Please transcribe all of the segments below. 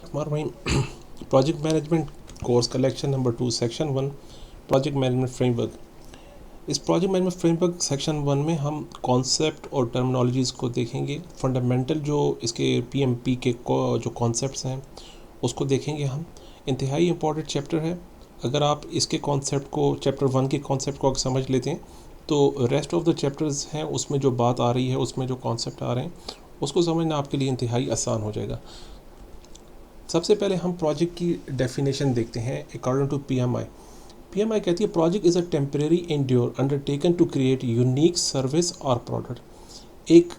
हमारा वहीं project management course collection number 2 section 1 project management framework. इस प्रोजेक्ट मैनेजमेंट फ्रेमवर्क सेक्शन 1 में हम कॉन्सेप्ट और टर्मिनोलॉजीज़ को देखेंगे। फंडामेंटल जो इसके पीएमपी के जो कॉन्सेप्ट्स हैं उसको देखेंगे हम। इंतहाई इम्पोर्टेंट चैप्टर है। अगर आप इसके कॉन्सेप्ट को चैप्टर 1 के कॉन्सेप्ट को समझ लेते हैं तो रेस्ट ऑफ द चैप्टर्स हैं उसमें जो बात आ रही है, उसमें जो कॉन्सेप्ट आ रहे हैं उसको समझना आपके लिए इंतहाई आसान हो जाएगा। सबसे पहले हम प्रोजेक्ट की डेफिनेशन देखते हैं अकॉर्डिंग टू पीएमआई। पीएमआई कहती है project is a temporary endeavour undertaken to create unique service और प्रोडक्ट। एक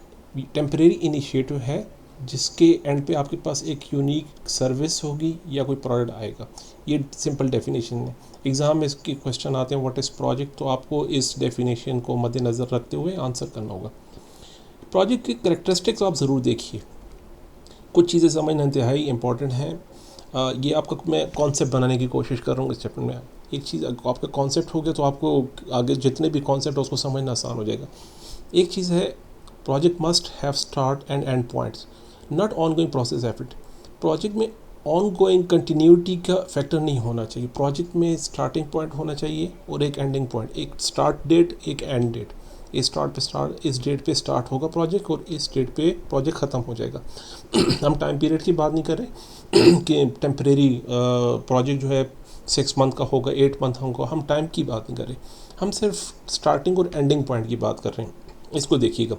टेम्परेरी इनिशिएटिव है जिसके एंड पे आपके पास एक यूनिक सर्विस होगी या कोई प्रोडक्ट आएगा। ये सिंपल डेफिनेशन है। एग्ज़ाम में इसके क्वेश्चन आते हैं व्हाट इज़ प्रोजेक्ट, तो आपको इस डेफिनेशन को मद्देनज़र रखते हुए आंसर करना होगा। प्रोजेक्ट की करेक्टरिस्टिक्स आप ज़रूर देखिए, कुछ चीज़ें समझना इंतहाई इंपॉर्टेंट हैं। ये आपका मैं कॉन्सेप्ट बनाने की कोशिश कर रहा हूँ इस चैप्टर में। एक चीज़ आपका कॉन्सेप्ट हो गया तो आपको आगे जितने भी कॉन्सेप्ट है उसको समझना आसान हो जाएगा। एक चीज़ है project must have start and and points, not on going process एफिट। Project में ऑन गोइंग कंटिन्यूटी का फैक्टर नहीं होना चाहिए। प्रोजेक्ट में स्टार्टिंग पॉइंट होना चाहिए और एक एंडिंग पॉइंट, एक स्टार्ट डेट एक एंड डेट। इस डेट पे स्टार्ट होगा प्रोजेक्ट और इस डेट पे प्रोजेक्ट ख़त्म हो जाएगा। हम टाइम पीरियड की बात नहीं कर रहे कि टेम्परेरी प्रोजेक्ट जो है 6 मंथ का होगा 8 मंथ होगा, हम टाइम की बात नहीं कर रहे। हम सिर्फ स्टार्टिंग और एंडिंग पॉइंट की बात कर रहे हैं, इसको देखिएगा।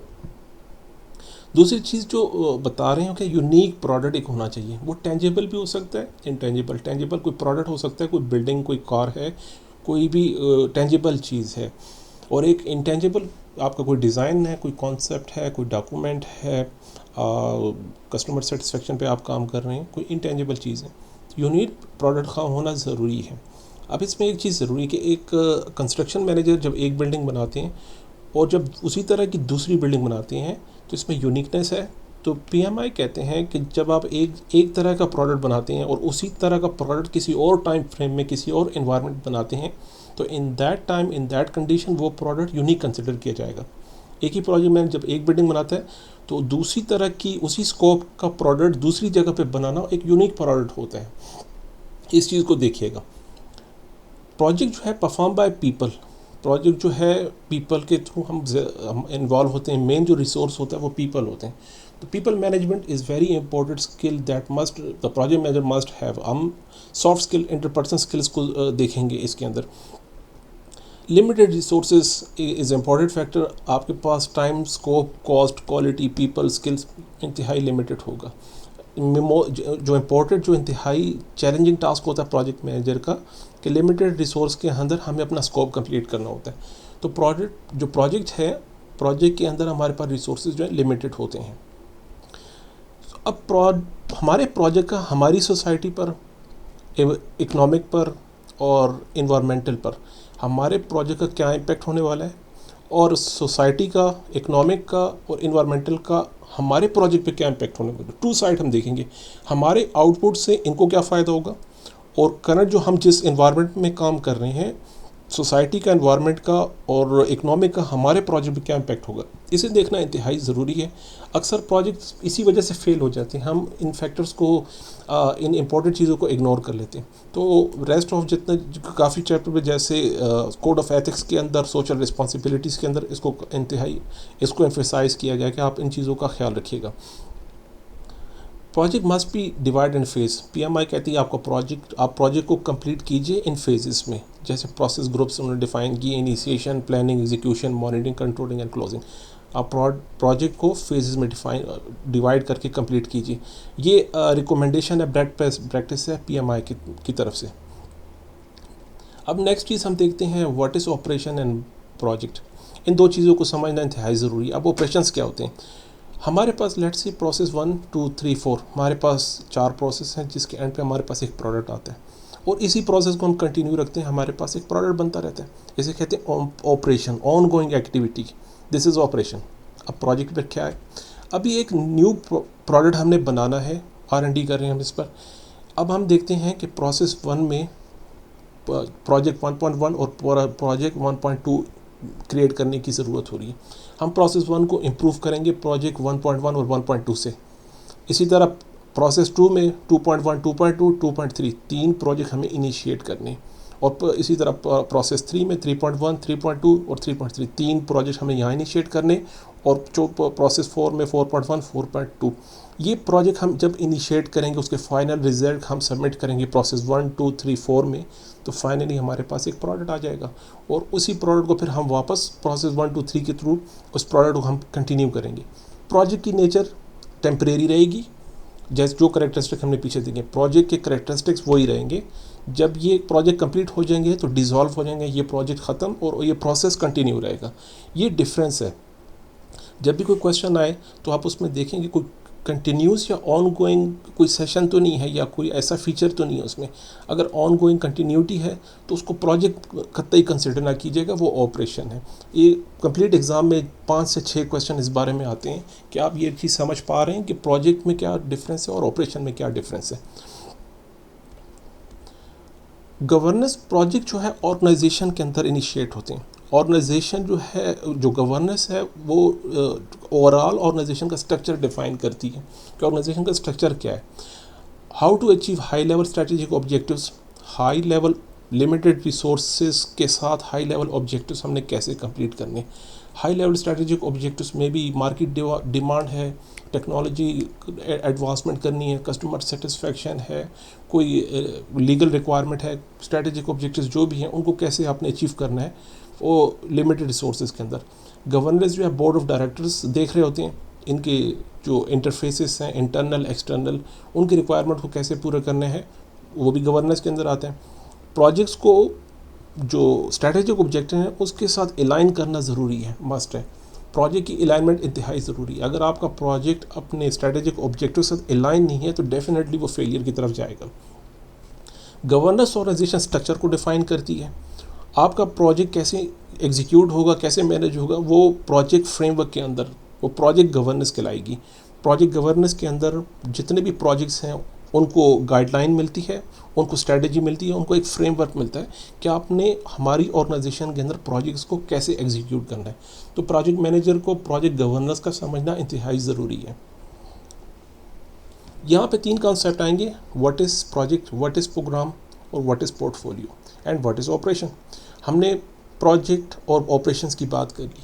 दूसरी चीज़ जो बता रहे हैं कि यूनिक प्रोडक्ट एक होना चाहिए। वो टेंजिबल भी हो सकता है, इंटेंजिबल। टेंजिबल कोई प्रोडक्ट हो सकता है, कोई बिल्डिंग, कोई कार है, कोई भी टेंजिबल चीज़ है। और एक इंटेंजिबल आपका कोई डिज़ाइन है, कोई कॉन्सेप्ट है, कोई डॉक्यूमेंट है, कस्टमर सेटिस्फेक्शन पे आप काम कर रहे हैं, कोई इंटेंजिबल चीज़ है। यूनिक प्रोडक्ट का होना ज़रूरी है। अब इसमें एक चीज़ ज़रूरी है कि एक कंस्ट्रक्शन मैनेजर जब एक बिल्डिंग बनाते हैं और जब उसी तरह की दूसरी बिल्डिंग बनाते हैं तो इसमें यूनिकनेस है। तो पीएमआई कहते हैं कि जब आप एक तरह का प्रोडक्ट बनाते हैं और उसी तरह का प्रोडक्ट किसी और टाइम फ्रेम में किसी और इन्वायरमेंट बनाते हैं तो in that time in that condition वो प्रोडक्ट यूनिक कंसिडर किया जाएगा। एक ही प्रोजेक्ट में जब एक बिल्डिंग बनाता है तो दूसरी तरह की उसी स्कोप का प्रोडक्ट दूसरी जगह पे बनाना एक यूनिक प्रोडक्ट होता है। इस चीज़ को देखिएगा। प्रोजेक्ट जो है परफॉर्म बाय पीपल। प्रोजेक्ट जो है पीपल के थ्रू हम इन्वॉल्व होते हैं। मेन जो रिसोर्स होता है वो पीपल होते हैं। तो people management is very important skill that must the project manager must have. हम सॉफ्ट स्किल इंटरपर्सनल स्किल्स को देखेंगे इसके अंदर। Limited resources is important factor. आपके पास time, scope, cost, quality, people, skills इंतहाई लिमिटेड होगा। जो इम्पोर्टेंट जो इंतहाई चैलेंजिंग टास्क होता है प्रोजेक्ट मैनेजर का कि लिमिटेड रिसोर्स के अंदर हमें अपना स्कोप कंप्लीट करना होता है। तो प्रोजेक्ट है, प्रोजेक्ट के अंदर हमारे पास रिसोर्सेज जो है लिमिटेड होते हैं। अब हमारे प्रोजेक्ट का हमारी सोसाइटी पर, इकोनॉमिक पर और इन्वायरमेंटल पर हमारे प्रोजेक्ट का क्या इम्पेक्ट होने वाला है और सोसाइटी का, इकोनॉमिक का और इन्वायरमेंटल का हमारे प्रोजेक्ट पे क्या इम्पेक्ट होने वाला है। टू साइड हम देखेंगे। हमारे आउटपुट से इनको क्या फ़ायदा होगा और करंट जो हम जिस इन्वायरमेंट में काम कर रहे हैं, सोसाइटी का, इन्वायरमेंट का और इकोनॉमिक का हमारे प्रोजेक्ट पे क्या इम्पेक्ट होगा, इसे देखना इंतहाई ज़रूरी है। अक्सर प्रोजेक्ट इसी वजह से फेल हो जाते हैं। हम इन फैक्टर्स को, इन इम्पोर्टेंट चीज़ों को इग्नोर कर लेते हैं। तो रेस्ट ऑफ जितने काफ़ी चैप्टर में जैसे कोड ऑफ एथिक्स के अंदर, सोशल रिस्पॉन्सिबिलिटीज़ के अंदर इसको एम्फेसाइज़ किया गया कि आप इन चीज़ों का ख्याल रखिएगा। Project must be divide in phase. PMI कहती है आप प्रोजेक्ट को कंप्लीट कीजिए इन फेजेस में। जैसे प्रोसेस ग्रुप्स उन्होंने डिफाइन किए, initiation, planning, execution, monitoring, controlling and closing. आप प्रोजेक्ट को फेजेस में डिवाइड करके कंप्लीट कीजिए। ये रिकमेंडेशन है, प्रैक्टिस है पीएमआई की तरफ से। अब नेक्स्ट चीज़ हम देखते हैं what is operation and project. इन दो चीज़ों को समझना इंतहाई ज़रूरी है। अब ऑपरेशंस क्या होते हैं? हमारे पास लेट्स से प्रोसेस 1 2 3 4, हमारे पास 4 प्रोसेस हैं जिसके एंड पे हमारे पास एक प्रोडक्ट आता है और इसी प्रोसेस को हम कंटिन्यू रखते हैं, हमारे पास एक प्रोडक्ट बनता रहता है। इसे कहते हैं operation, on going activity. This is operation. अब प्रोजेक्ट पर क्या है? अभी एक न्यू प्रोडक्ट हमने बनाना है, R&D कर रहे हैं हम इस पर। अब हम देखते हैं कि प्रोसेस 1 में प्रोजेक्ट 1.1 और प्रोजेक्ट 1.2 क्रिएट करने की ज़रूरत हो रही है। हम प्रोसेस 1 को इम्प्रूव करेंगे प्रोजेक्ट 1.1 और 1.2 से। इसी तरह प्रोसेस 2 में 2.1, 2.2, 2.3 तीन प्रोजेक्ट हमें इनिशिएट करने, और इसी तरह प्रोसेस 3 में 3.1, 3.2 और 3.3 तीन प्रोजेक्ट हमें यहाँ इनिशिएट करने, और जो प्रोसेस 4 में 4.1, 4.2 ये प्रोजेक्ट हम जब इनिशिएट करेंगे उसके फाइनल रिजल्ट हम सबमिट करेंगे प्रोसेस 1, 2, 3, 4 में, तो फाइनली हमारे पास एक प्रोडक्ट आ जाएगा, और उसी प्रोडक्ट को फिर हम वापस प्रोसेस 1, 2, 3 के थ्रू उस प्रोडक्ट को हम कंटिन्यू करेंगे। प्रोजेक्ट की नेचर टेम्परेरी रहेगी, जैसे जो करेक्टरिस्टिक हमने पीछे देखे प्रोजेक्ट के करेक्टरिस्टिक्स वही रहेंगे। जब ये प्रोजेक्ट कंप्लीट हो जाएंगे तो डिसॉल्व हो जाएंगे, ये प्रोजेक्ट ख़त्म और ये प्रोसेस कंटिन्यू रहेगा। ये डिफरेंस है। जब भी कोई क्वेश्चन आए तो आप उसमें देखेंगे कोई कंटिन्यूस या ऑन गोइंग कोई सेशन तो नहीं है, या कोई ऐसा फीचर तो नहीं है उसमें। अगर ऑन गोइंग कंटिन्यूटी है तो उसको प्रोजेक्ट कतई कंसिडर ना कीजिएगा, वो ऑपरेशन है। ये कंप्लीट एग्ज़ाम में 5 से 6 क्वेश्चन इस बारे में आते हैं कि आप ये चीज़ समझ पा रहे हैं कि प्रोजेक्ट में क्या डिफरेंस है और ऑपरेशन में क्या डिफरेंस है। गवर्नेंस प्रोजेक्ट जो है ऑर्गेनाइजेशन के अंदर इनिशिएट होते हैं। ऑर्गेनाइजेशन जो है, जो गवर्नेंस है वो ओवरऑल ऑर्गेनाइजेशन का स्ट्रक्चर डिफाइन करती है कि ऑर्गेनाइजेशन का स्ट्रक्चर क्या है। How to achieve high level strategic objectives, high level limited resources के साथ हाई लेवल ऑब्जेक्टिव्स हमने कैसे कंप्लीट करने। हाई लेवल स्ट्रेटेजिक ऑब्जेक्टिव्स में भी मार्केट डिमांड है, टेक्नोलॉजी एडवांसमेंट करनी है, कस्टमर सेटिस्फेक्शन है, कोई लीगल रिक्वायरमेंट है, स्ट्रेटेजिक ऑब्जेक्टिव्स जो भी हैं उनको कैसे आपने अचीव करना है वो लिमिटेड रिसोर्सेज के अंदर। गवर्नेंस जो है बोर्ड ऑफ डायरेक्टर्स देख रहे होते हैं, इनके जो इंटरफेसेस हैं इंटरनल एक्सटर्नल, उनकी रिक्वायरमेंट को कैसे पूरा करने हैं वो भी गवर्नेंस के अंदर आते हैं। प्रोजेक्ट्स को जो स्ट्रेटेजिक ऑब्जेक्टिव है उसके साथ अलाइन करना ज़रूरी है, मस्ट है। प्रोजेक्ट की अलाइनमेंट इंतहाई ज़रूरी है। अगर आपका प्रोजेक्ट अपने स्ट्रेटेजिक ऑब्जेक्टिव से अलाइन नहीं है तो डेफिनेटली वो फेलियर की तरफ जाएगा। गवर्नेंस ऑर्गेनाइजेशन स्ट्रक्चर को डिफाइन करती है। आपका प्रोजेक्ट कैसे एग्जीक्यूट होगा, कैसे मैनेज होगा, वो प्रोजेक्ट फ्रेमवर्क के अंदर वो प्रोजेक्ट गवर्नेंस कहलाएगी। प्रोजेक्ट गवर्नेंस के अंदर जितने भी प्रोजेक्ट्स हैं उनको गाइडलाइन मिलती है, उनको स्ट्रेटजी मिलती है, उनको एक फ्रेमवर्क मिलता है कि आपने हमारी ऑर्गेनाइजेशन के अंदर प्रोजेक्ट्स को कैसे एग्जीक्यूट करना है। तो प्रोजेक्ट मैनेजर को प्रोजेक्ट गवर्नेंस का समझना इंतहाई ज़रूरी है। यहाँ पे 3 कॉन्सेप्ट आएंगे, what is project, what is programme और what is portfolio and what is operation. हमने प्रोजेक्ट और ऑपरेशंस की बात करी।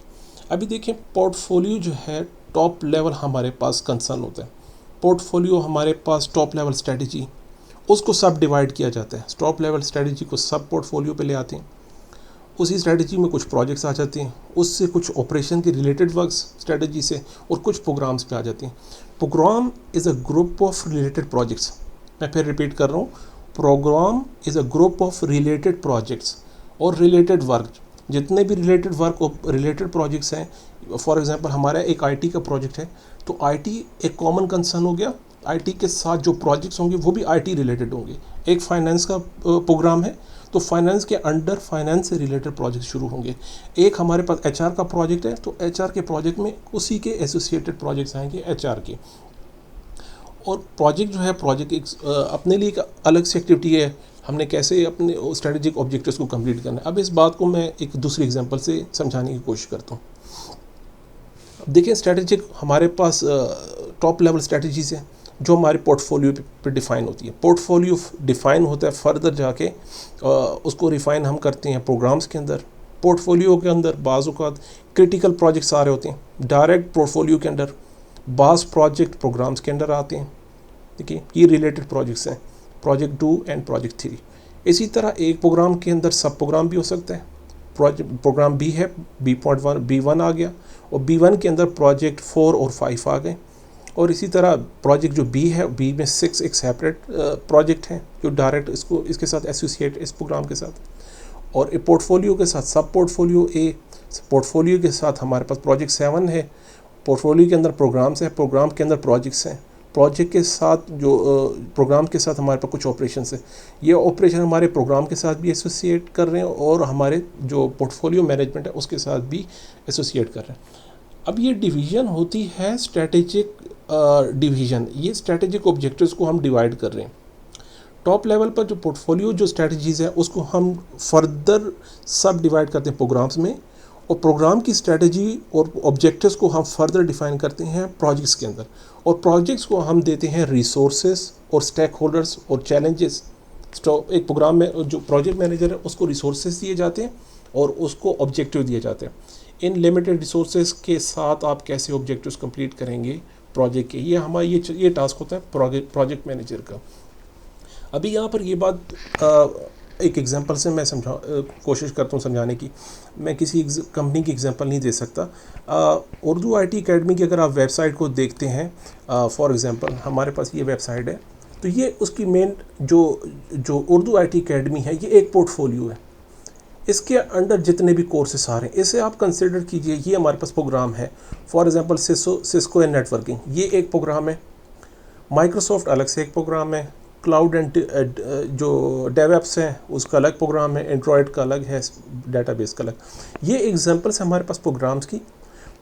अभी देखें पोर्टफोलियो जो है टॉप लेवल हमारे पास कंसर्न होता है। पोर्टफोलियो हमारे पास टॉप लेवल स्ट्रेटजी, उसको सब डिवाइड किया जाता है। टॉप लेवल स्ट्रेटजी को सब पोर्टफोलियो पे ले आते हैं। उसी स्ट्रेटजी में कुछ प्रोजेक्ट्स आ जाते हैं, उससे कुछ ऑपरेशन के रिलेटेड वर्क्स स्ट्रेटजी से, और कुछ प्रोग्राम्स पे आ जाते हैं। Programme is a group of related projects. मैं फिर रिपीट कर रहा हूँ, programme is a group of related projects और रिलेटेड वर्क। जितने भी रिलेटेड वर्क और रिलेटेड प्रोजेक्ट्स हैं, फॉर एग्जांपल हमारा एक आईटी का प्रोजेक्ट है तो आईटी एक कॉमन कंसर्न हो गया। आईटी के साथ जो प्रोजेक्ट्स होंगे वो भी आईटी रिलेटेड होंगे। एक फाइनेंस का प्रोग्राम है तो फाइनेंस के अंडर फाइनेंस से रिलेटेड प्रोजेक्ट शुरू होंगे। एक हमारे पास एचआर का प्रोजेक्ट है तो एचआर के प्रोजेक्ट में उसी के एसोसिएटेड प्रोजेक्ट्स आएंगे एचआर के। और प्रोजेक्ट जो है, प्रोजेक्ट एक अपने लिए एक अलग से एक्टिविटी है, हमने कैसे अपने स्ट्रेटेजिक ऑब्जेक्टिव्स को कंप्लीट करना है। अब इस बात को मैं एक दूसरी एग्जांपल से समझाने की कोशिश करता हूँ। अब देखिए स्ट्रेटेजिक हमारे पास टॉप लेवल स्ट्रेटजीज हैं जो हमारे पोर्टफोलियो पे डिफ़ाइन होती है। पोर्टफोलियो डिफ़ाइन होता है, फर्दर जाके उसको रिफ़ाइन हम करते हैं प्रोग्राम्स के अंदर। पोर्टफोलियो के अंदर बाज़ औक़ात क्रिटिकल प्रोजेक्ट्स आ रहे होते हैं डायरेक्ट पोर्टफोलियो के अंदर, बाज़ प्रोजेक्ट प्रोग्राम्स के अंदर आते हैं। देखिए ये रिलेटेड प्रोजेक्ट्स हैं, प्रोजेक्ट 2 एंड प्रोजेक्ट 3। इसी तरह एक प्रोग्राम के अंदर सब प्रोग्राम भी हो सकता है। प्रोग्राम बी है, B1 आ गया, और B1 के अंदर प्रोजेक्ट 4 और 5 आ गए। और इसी तरह प्रोजेक्ट जो बी है, बी में 6 एक सेपरेट प्रोजेक्ट हैं जो डायरेक्ट इसके साथ एसोसिएट इस प्रोग्राम के साथ। और पोर्टफोलियो के साथ सब पोर्टफोलियो ए, पोर्टफोलियो के साथ हमारे पास प्रोजेक्ट 7 है। पोर्टफोलियो के अंदर प्रोग्राम्स हैं, प्रोग्राम के अंदर प्रोजेक्ट्स हैं, प्रोजेक्ट के साथ जो प्रोग्राम के साथ हमारे पास कुछ ऑपरेशंस हैं। ये ऑपरेशन हमारे प्रोग्राम के साथ भी एसोसिएट कर रहे हैं और हमारे जो पोर्टफोलियो मैनेजमेंट है उसके साथ भी एसोसिएट कर रहे हैं। अब ये डिवीज़न होती है स्ट्रेटेजिक डिवीज़न। ये स्ट्रेटेजिक ऑब्जेक्टिव्स को हम डिवाइड कर रहे हैं। टॉप लेवल पर जो पोर्टफोलियो जो स्ट्रेटजीज़ है उसको हम फर्दर सब डिवाइड करते हैं प्रोग्राम्स में, और प्रोग्राम की स्ट्रेटजी और ऑब्जेक्टिव्स को हम फर्दर डिफाइन करते हैं प्रोजेक्ट्स के अंदर, और प्रोजेक्ट्स को हम देते हैं रिसोर्सेज और स्टेक होल्डर्स और चैलेंजेस। तो एक प्रोग्राम में जो प्रोजेक्ट मैनेजर है उसको रिसोर्सेज दिए जाते हैं और उसको ऑब्जेक्टिव दिए जाते हैं। इन लिमिटेड रिसोर्सेज के साथ आप कैसे ऑब्जेक्टिव्स कंप्लीट करेंगे प्रोजेक्ट के, ये हमारा ये टास्क होता है प्रोजेक्ट मैनेजर का। अभी यहाँ पर ये बात एक एग्जांपल से मैं कोशिश करता हूँ समझाने की। मैं किसी कंपनी की एग्जांपल नहीं दे सकता। उर्दू IT अकेडमी की अगर आप वेबसाइट को देखते हैं, फॉर एग्जांपल हमारे पास ये वेबसाइट है, तो ये उसकी मेन जो उर्दू IT अकेडमी है, ये एक पोर्टफोलियो है। इसके अंडर जितने भी कोर्सेस आ रहे हैं, इसे आप कंसिडर कीजिए, ये हमारे पास प्रोग्राम है। For example Cisco and networking, ये एक प्रोग्राम है। माइक्रोसॉफ्ट अलग से एक प्रोग्राम है। क्लाउड एंड जो डेवएप्स हैं उसका अलग प्रोग्राम है। एंड्रॉयड का अलग है, डेटाबेस का अलग। ये एग्जांपल्स हमारे पास प्रोग्राम्स की।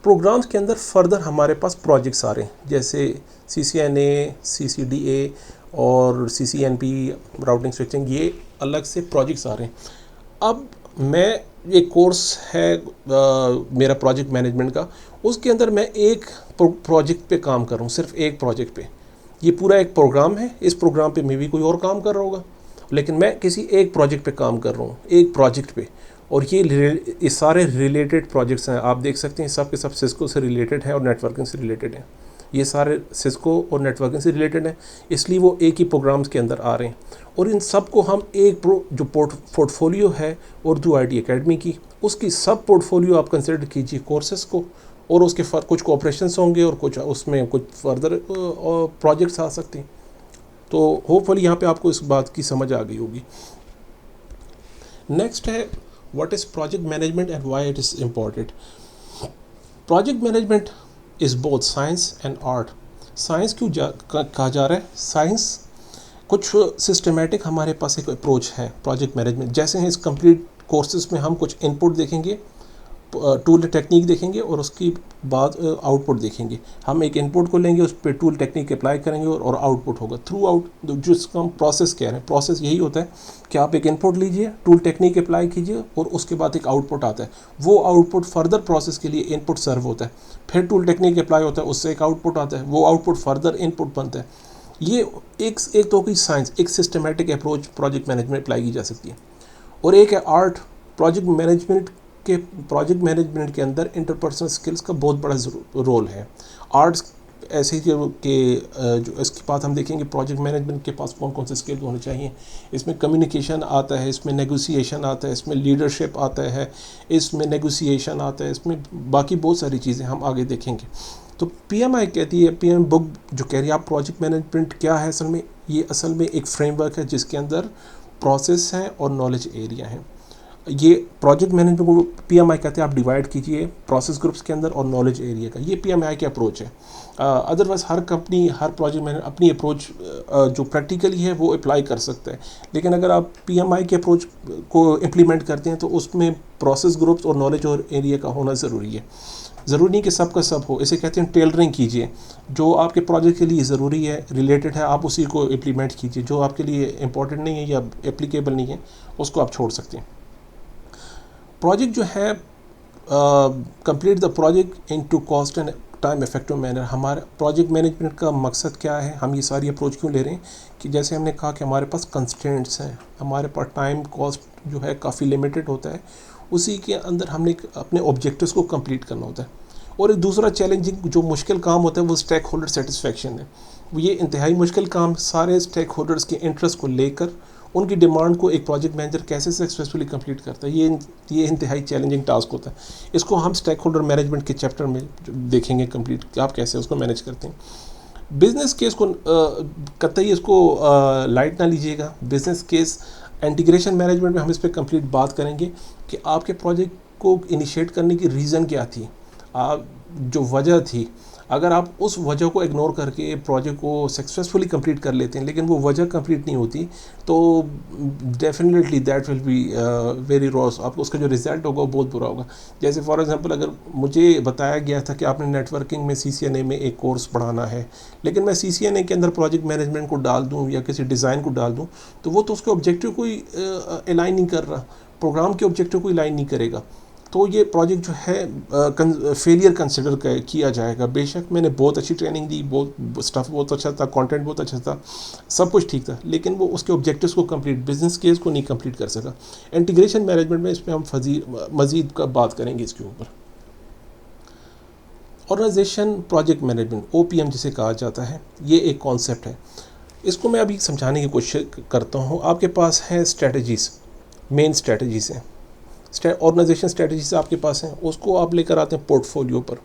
प्रोग्राम्स के अंदर फर्दर हमारे पास प्रोजेक्ट्स आ रहे हैं, जैसे CCNA, CCDA और CCNP, राउटिंग स्विचिंग, ये अलग से प्रोजेक्ट्स आ रहे हैं। अब मैं एक कोर्स है मेरा प्रोजेक्ट मैनेजमेंट का, उसके अंदर मैं एक प्रोजेक्ट पे काम कर रहा हूँ, सिर्फ एक प्रोजेक्ट पे। ये पूरा एक प्रोग्राम है, इस प्रोग्राम पे मे भी कोई और काम कर रहा होगा, लेकिन मैं किसी एक प्रोजेक्ट पे काम कर रहा हूँ, एक प्रोजेक्ट पे। और ये सारे रिलेटेड प्रोजेक्ट्स हैं, आप देख सकते हैं सब के सब सिस्को से रिलेटेड है और नेटवर्किंग से रिलेटेड हैं। ये सारे सिस्को और नेटवर्किंग से रिलेटेड हैं, इसलिए वो एक ही प्रोग्राम्स के अंदर आ रहे हैं। और इन सब को हम एक जो पोर्टफोलियो है उर्दू IT अकेडमी की, उसकी सब पोर्टफोलियो आप कंसिडर कीजिए कोर्सेज़ को, और उसके कुछ कोऑपरेशंस होंगे और कुछ उसमें कुछ फर्दर प्रोजेक्ट्स आ सकते हैं। तो होपफुली यहाँ पे आपको इस बात की समझ आ गई होगी। नेक्स्ट है what is project management and why it is important. Project management is both science and art. Science क्यों कहा जा रहा है? साइंस कुछ सिस्टमेटिक हमारे पास एक अप्रोच है प्रोजेक्ट मैनेजमेंट। जैसे हैं इस कंप्लीट कोर्सेज में हम कुछ इनपुट देखेंगे, टूल टेक्निक देखेंगे और उसके बाद आउटपुट देखेंगे। हम एक इनपुट को लेंगे, उस पर टूल टेक्निक अप्लाई करेंगे और आउटपुट होगा। थ्रू आउट जिसका हम प्रोसेस कह रहे हैं, प्रोसेस यही होता है कि आप एक इनपुट लीजिए, टूल टेक्निक अप्लाई कीजिए और उसके बाद एक आउटपुट आता है। वो आउटपुट फर्दर प्रोसेस के लिए इनपुट सर्व होता है, फिर टूल टेक्निक अप्लाई होता है, उससे एक आउटपुट आता है, वो आउटपुट फर्दर इनपुट बनता है। ये एक तो की साइंस, एक systematic approach project management apply की जा सकती है। और एक है आर्ट। प्रोजेक्ट मैनेजमेंट के अंदर इंटरपर्सनल स्किल्स का बहुत बड़ा रोल है। आर्ट्स ऐसे जो इसकी बात हम देखेंगे, प्रोजेक्ट मैनेजमेंट के पास कौन कौन से स्किल होने चाहिए। इसमें कम्युनिकेशन आता है, इसमें नेगोशिएशन आता है, इसमें लीडरशिप आता है, इसमें नेगोशिएशन आता है, इसमें बाकी बहुत सारी चीज़ें हम आगे देखेंगे। तो PMI कहती है, PM बुक जो कह रही है आप प्रोजेक्ट मैनेजमेंट क्या है असल में, ये असल में एक फ्रेमवर्क है जिसके अंदर प्रोसेस हैं और नॉलेज एरिया हैं। ये प्रोजेक्ट मैनेजमेंट को PMI कहते हैं, आप डिवाइड कीजिए प्रोसेस ग्रुप्स के अंदर और नॉलेज एरिया का। ये PMI की अप्रोच है। अदरवाइज हर कंपनी, हर प्रोजेक्ट मैनेजर अपनी अप्रोच जो प्रैक्टिकली है वो अप्लाई कर सकता है, लेकिन अगर आप PMI के अप्रोच को इम्प्लीमेंट करते हैं तो उसमें प्रोसेस ग्रुप्स और नॉलेज और एरिया का होना ज़रूरी है। ज़रूरी नहीं कि सब का सब हो, इसे कहते हैं टेलरिंग कीजिए। जो आपके प्रोजेक्ट के लिए ज़रूरी है, रिलेटेड है, आप उसी को इम्प्लीमेंट कीजिए। जो आपके लिए इम्पोर्टेंट नहीं है या एप्लीकेबल नहीं है उसको आप छोड़ सकते हैं। प्रोजेक्ट जो है complete the project into cost and time effective manner. हमारे प्रोजेक्ट मैनेजमेंट का मकसद क्या है, हम ये सारी अप्रोच क्यों ले रहे हैं कि जैसे हमने कहा कि हमारे पास कंस्ट्रेंट्स हैं, हमारे पास टाइम कॉस्ट जो है काफ़ी लिमिटेड होता है, उसी के अंदर हमने अपने ऑब्जेक्टिव्स को कंप्लीट करना होता है। और एक दूसरा चैलेंजिंग जो मुश्किल काम होता है वो स्टेक होल्डर सेटिस्फेक्शन है। ये इंतहाई मुश्किल काम, सारे स्टेक होल्डर्स के इंटरेस्ट को लेकर उनकी डिमांड को एक प्रोजेक्ट मैनेजर कैसे सक्सेसफुली कंप्लीट करता है, ये इंतहाई चैलेंजिंग टास्क होता है। इसको हम स्टेक होल्डर मैनेजमेंट के चैप्टर में देखेंगे कंप्लीट कि आप कैसे उसको मैनेज करते हैं। बिजनेस केस को कतई इसको लाइट ना लीजिएगा। बिजनेस केस इंटीग्रेशन मैनेजमेंट में हम इस पर कंप्लीट बात करेंगे कि आपके प्रोजेक्ट को इनिशिएट करने की रीज़न क्या थी, जो वजह थी। अगर आप उस वजह को इग्नोर करके प्रोजेक्ट को सक्सेसफुली कंप्लीट कर लेते हैं लेकिन वो वजह कंप्लीट नहीं होती तो definitely that will be very Ross. आपको उसका जो रिज़ल्ट होगा वो बहुत बुरा होगा। जैसे फॉर एग्जांपल अगर मुझे बताया गया था कि आपने नेटवर्किंग में CCNA में एक कोर्स पढ़ाना है, लेकिन मैं CCNA के अंदर प्रोजेक्ट मैनेजमेंट को डाल दूँ या किसी डिज़ाइन को डाल दूँ तो वो तो उसके ऑब्जेक्टिव को ही अलाइन नहीं कर रहा, प्रोग्राम के ऑब्जेक्टिव को अलाइन नहीं करेगा। तो ये प्रोजेक्ट जो है फेलियर कंसिडर किया जाएगा। बेशक मैंने बहुत अच्छी ट्रेनिंग दी, बहुत स्टफ बहुत अच्छा था, कंटेंट बहुत अच्छा था, सब कुछ ठीक था, लेकिन वो उसके ऑब्जेक्टिव्स को कंप्लीट, बिजनेस केस को नहीं कंप्लीट कर सका। इंटीग्रेशन मैनेजमेंट में इस पर हम मज़ीद का बात करेंगे इसके ऊपर। ऑर्गेनाइजेशन प्रोजेक्ट मैनेजमेंट, OPM जिसे कहा जाता है, ये एक कॉन्सेप्ट है। इसको मैं अभी समझाने की कोशिश करता हूँ। आपके पास है स्ट्रेटजीज़, मेन स्ट्रेटजीज़ हैं, ऑर्गेनाइजेशन स्ट्रेटजीज आपके पास हैं, उसको आप लेकर आते हैं पोर्टफोलियो पर।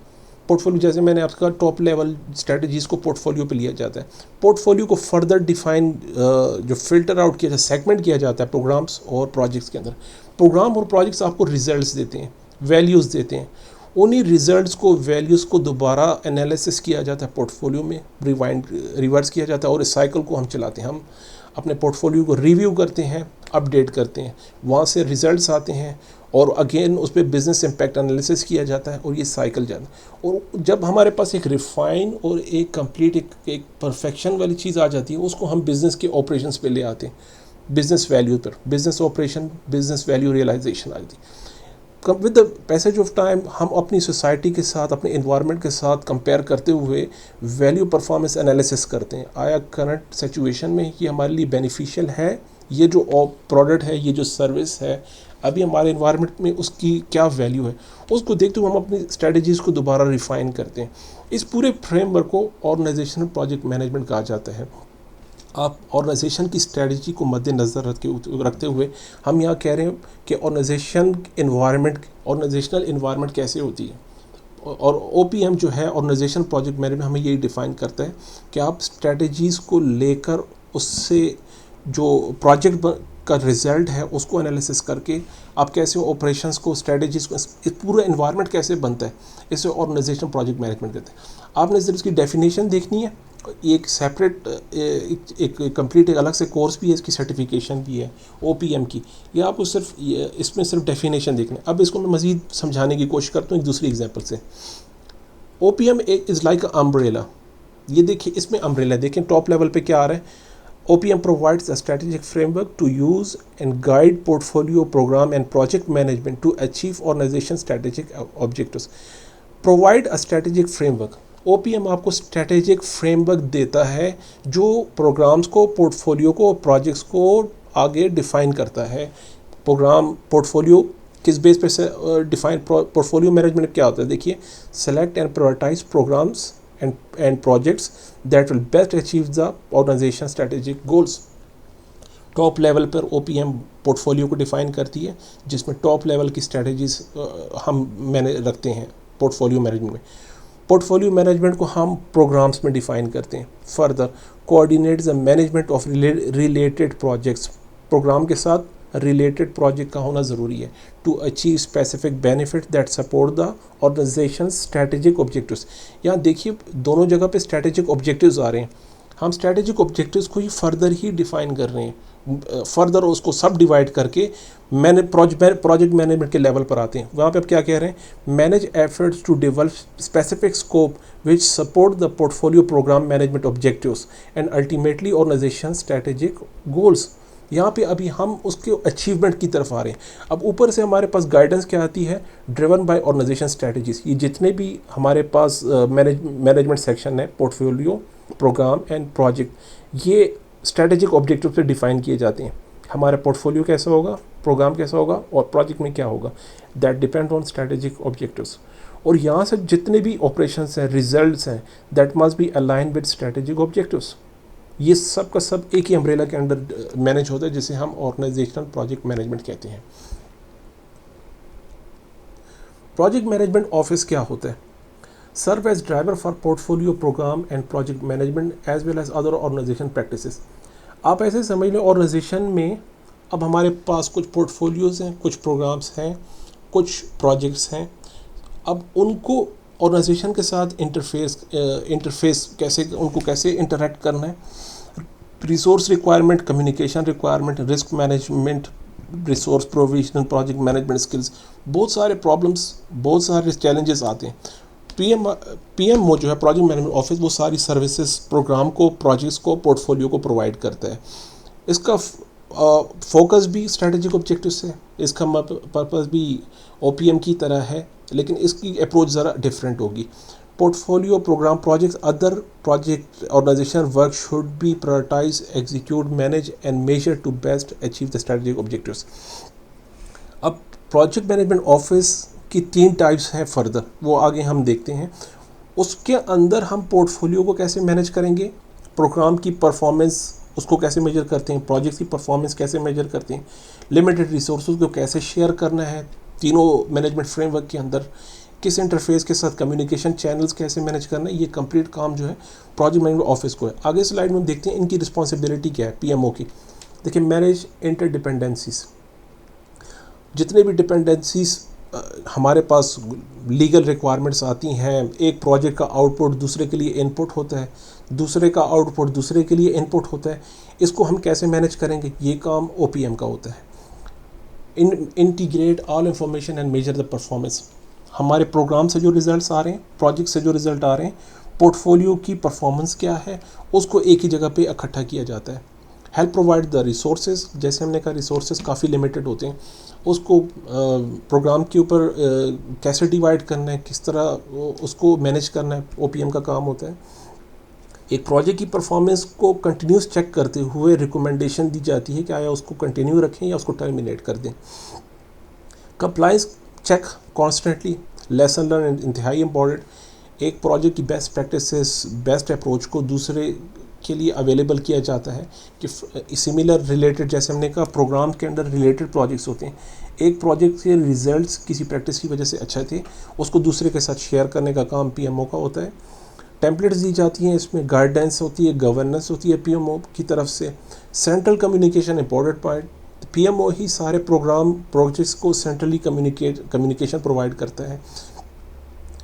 पोर्टफोलियो जैसे मैंने आपका कहा, टॉप लेवल स्ट्रेटजीज को पोर्टफोलियो पे लिया जाता है। पोर्टफोलियो को फर्दर डिफाइन, जो फिल्टर आउट किया जाता है, सेगमेंट किया जाता है प्रोग्राम्स और प्रोजेक्ट्स के अंदर। प्रोग्राम और प्रोजेक्ट्स आपको रिजल्ट्स देते हैं, वैल्यूज़ देते हैं। उन्हीं रिजल्ट्स को, वैल्यूज़ को दोबारा एनालिसिस किया जाता है पोर्टफोलियो में, रिवर्स किया जाता है, और इस साइकिल को हम चलाते हैं। हम अपने पोर्टफोलियो को रिव्यू करते हैं, अपडेट करते हैं, वहाँ से रिजल्ट्स आते हैं, और अगेन उस पर बिज़नेस इम्पैक्ट एनालिसिस किया जाता है, और ये साइकिल जाता है। और जब हमारे पास एक रिफाइन और एक कंप्लीट, एक परफेक्शन वाली चीज़ आ जाती है, उसको हम बिज़नेस के ऑपरेशंस पे ले आते हैं, बिज़नेस वैल्यू पर, business operation, business value realisation आती है। With the passage of time हम अपनी सोसाइटी के साथ, अपने इन्वायरमेंट के साथ कंपेयर करते हुए वैल्यू परफॉर्मेंस एनालिसिस करते हैं। आया करंट सिचुएशन में ये हमारे लिए बेनिफिशियल है, ये जो प्रोडक्ट है, ये जो सर्विस है, अभी हमारे इन्वायरमेंट में उसकी क्या वैल्यू है, उसको देखते हुए हम अपनी स्ट्रेटजीज़ को दोबारा रिफ़ाइन करते हैं। इस पूरे फ्रेमवर्क को ऑर्गेनाइजेशनल प्रोजेक्ट मैनेजमेंट कहा जाता है। आप ऑर्गेनाइजेशन की स्ट्रेटजी को मद्देनज़र रखते हुए हम यहाँ कह रहे हैं कि ऑर्गेनाइजेशनल इन्वायरमेंट कैसे होती है। और OPM जो है, ऑर्गेनाइजेशन प्रोजेक्ट मैनेजमेंट, हमें यही डिफ़ाइन करता है कि आप स्ट्रेटजीज़ को लेकर उससे जो प्रोजेक्ट का रिज़ल्ट है उसको एनालिसिस करके आप कैसे ऑपरेशंस को, स्ट्रेटजीज़ को, इस पूरा इन्वायरमेंट कैसे बनता है, इसे ऑर्गेनाइजेशन प्रोजेक्ट मैनेजमेंट कहते हैं। आपने सिर्फ इसकी डेफिनेशन देखनी है, एक सेपरेट, एक कंप्लीट, एक अलग से कोर्स भी है, इसकी सर्टिफिकेशन भी है OPM की। ये आपको सिर्फ इसमें सिर्फ डेफिनेशन देखना है। अब इसको मैं मज़ीद समझाने की कोशिश करता हूँ एक दूसरी एग्जांपल से। OPM is like a umbrella. ये देखिए, इसमें अम्ब्रेला देखें टॉप लेवल पे क्या आ रहा है। OPM provides a strategic framework to use and guide portfolio, program and project management to achieve organization strategic objectives. Provide a strategic framework. OPM आपको strategic framework देता है जो प्रोग्राम्स को, पोर्टफोलियो को, प्रोजेक्ट्स को आगे डिफ़ाइन करता है। प्रोग्राम, पोर्टफोलियो किस बेस पे से डिफ़ाइन, पोर्टफोलियो मैनेजमेंट क्या होता है देखिए, select and prioritise programmes and projects that will best achieve the organization strategic goals. Top level पर OPM पोर्टफोलियो को डिफ़ाइन करती है, जिसमें टॉप लेवल की स्ट्रेटजीज हम रखते हैं पोर्टफोलियो मैनेजमेंट में। पोर्टफोलियो मैनेजमेंट को हम प्रोग्राम्स में डिफ़ाइन करते हैं। Further coordinate the management of related projects, programme के साथ रिलेटेड प्रोजेक्ट का होना ज़रूरी है, to achieve specific benefit that support the organisation strategic objectives. यहाँ देखिए दोनों जगह पे स्ट्रेटेजिक ऑब्जेक्टिव्स आ रहे हैं। हम स्ट्रेटेजिक ऑब्जेक्टिव्स को ही फर्दर ही डिफ़ाइन कर रहे हैं, फर्दर उसको सब डिवाइड करके मैंने प्रोजेक्ट मैनेजमेंट के लेवल पर आते हैं। वहाँ पे अब क्या कह रहे हैं, manage efforts to develop specific scope which support the portfolio programme management objectives and ultimately organisation strategic goals. यहाँ पे अभी हम उसके अचीवमेंट की तरफ आ रहे हैं। अब ऊपर से हमारे पास गाइडेंस क्या आती है, ड्रिवन बाय ऑर्गेनाइजेशन स्ट्रेटजीज। ये जितने भी हमारे पास मैनेजमेंट सेक्शन है, पोर्टफोलियो, प्रोग्राम एंड प्रोजेक्ट, ये स्ट्रेटेजिक ऑब्जेक्टिव से डिफाइन किए जाते हैं। हमारा पोर्टफोलियो कैसा होगा, प्रोग्राम कैसा होगा और प्रोजेक्ट में क्या होगा, that depend on strategic objectives. और यहाँ से जितने भी ऑपरेशंस हैं, रिजल्ट्स हैं, that must be align with strategic objectives. ये सब का सब एक ही अम्ब्रेला के अंडर मैनेज होता है, जिसे हम ऑर्गेनाइजेशनल प्रोजेक्ट मैनेजमेंट कहते हैं। प्रोजेक्ट मैनेजमेंट ऑफिस क्या होता है, serve as driver for portfolio, programme and project management as well as other organisation practices. आप ऐसे समझ लें, ऑर्गेनाइजेशन में अब हमारे पास कुछ पोर्टफोलियोज़ हैं, कुछ प्रोग्राम्स हैं, कुछ प्रोजेक्ट्स हैं। अब उनको ऑर्गेनाइजेशन के साथ इंटरफेस कैसे, उनको कैसे इंटरेक्ट करना है, resource requirement, communication requirement, risk management, resource provision, project management skills, बहुत सारे प्रॉब्लम्स, बहुत सारे चैलेंजेस आते हैं। PMO जो है, प्रोजेक्ट मैनेजमेंट ऑफिस, वो सारी सर्विसेज प्रोग्राम को, प्रोजेक्ट्स को, पोर्टफोलियो को प्रोवाइड करता है। इसका फोकस भी स्ट्रेटेजिक ऑब्जेक्टिव से, इसका पर्पस भी OPM की तरह है, लेकिन इसकी अप्रोच ज़रा डिफरेंट होगी. Portfolio programme projects, other project organisation work should be prioritise, execute, manage and measure to best achieve the strategic objectives. अब प्रोजेक्ट मैनेजमेंट ऑफिस की 3 टाइप्स हैं फर्दर, वो आगे हम देखते हैं. उसके अंदर हम पोर्टफोलियो को कैसे मैनेज करेंगे, प्रोग्राम की परफॉर्मेंस उसको कैसे मेजर करते हैं, प्रोजेक्ट की परफॉर्मेंस कैसे मेजर करते हैं, लिमिटेड रिसोर्सेज को कैसे शेयर करना है तीनों मैनेजमेंट फ्रेमवर्क के अंदर, किस इंटरफेस के साथ कम्युनिकेशन चैनल्स कैसे मैनेज करना है, ये कंप्लीट काम जो है प्रोजेक्ट मैनेजमेंट ऑफिस को है. आगे स्लाइड में देखते हैं इनकी रिस्पॉन्सिबिलिटी क्या है PMO की. देखिए, मैनेज इंटरडिपेंडेंसीज. जितने भी डिपेंडेंसीज हमारे पास लीगल रिक्वायरमेंट्स आती हैं, एक प्रोजेक्ट का आउटपुट दूसरे के लिए इनपुट होता है, दूसरे का आउटपुट दूसरे के लिए इनपुट होता है, इसको हम कैसे मैनेज करेंगे, ये काम OPM का होता है. Integrate all information and measure the performance. हमारे प्रोग्राम से जो रिजल्ट्स आ रहे हैं, प्रोजेक्ट से जो रिजल्ट आ रहे हैं, पोर्टफोलियो की परफॉर्मेंस क्या है, उसको एक ही जगह पे इकट्ठा किया जाता है. Help provide the resources. जैसे हमने कहा, रिसोर्सेज काफ़ी लिमिटेड होते हैं, उसको प्रोग्राम के ऊपर कैसे डिवाइड करना है, किस तरह उसको मैनेज करना है, OPM का काम होता है. एक प्रोजेक्ट की परफॉर्मेंस को कंटिन्यूस चेक करते हुए रिकमेंडेशन दी जाती है कि आया उसको कंटिन्यू रखें या उसको टर्मिनेट कर दें. Compliance check constantly, lesson learn इंतहाई इम्पॉर्टेंट. एक प्रोजेक्ट की बेस्ट प्रैक्टिसेस, बेस्ट अप्रोच को दूसरे के लिए अवेलेबल किया जाता है कि सिमिलर रिलेटेड, जैसे हमने कहा प्रोग्राम के अंदर रिलेटेड प्रोजेक्ट्स होते हैं, एक प्रोजेक्ट के रिजल्ट्स किसी प्रैक्टिस की वजह से अच्छे थे, उसको दूसरे के साथ शेयर करने का काम PMO का होता है. टेम्पलेट्स दी जाती हैं, इसमें गाइडेंस होती है, गवर्नेंस होती है PMO की तरफ से. Central communication important point. PMO ही सारे प्रोजेक्ट्स को सेंट्रली कम्युनिकेशन प्रोवाइड करता है,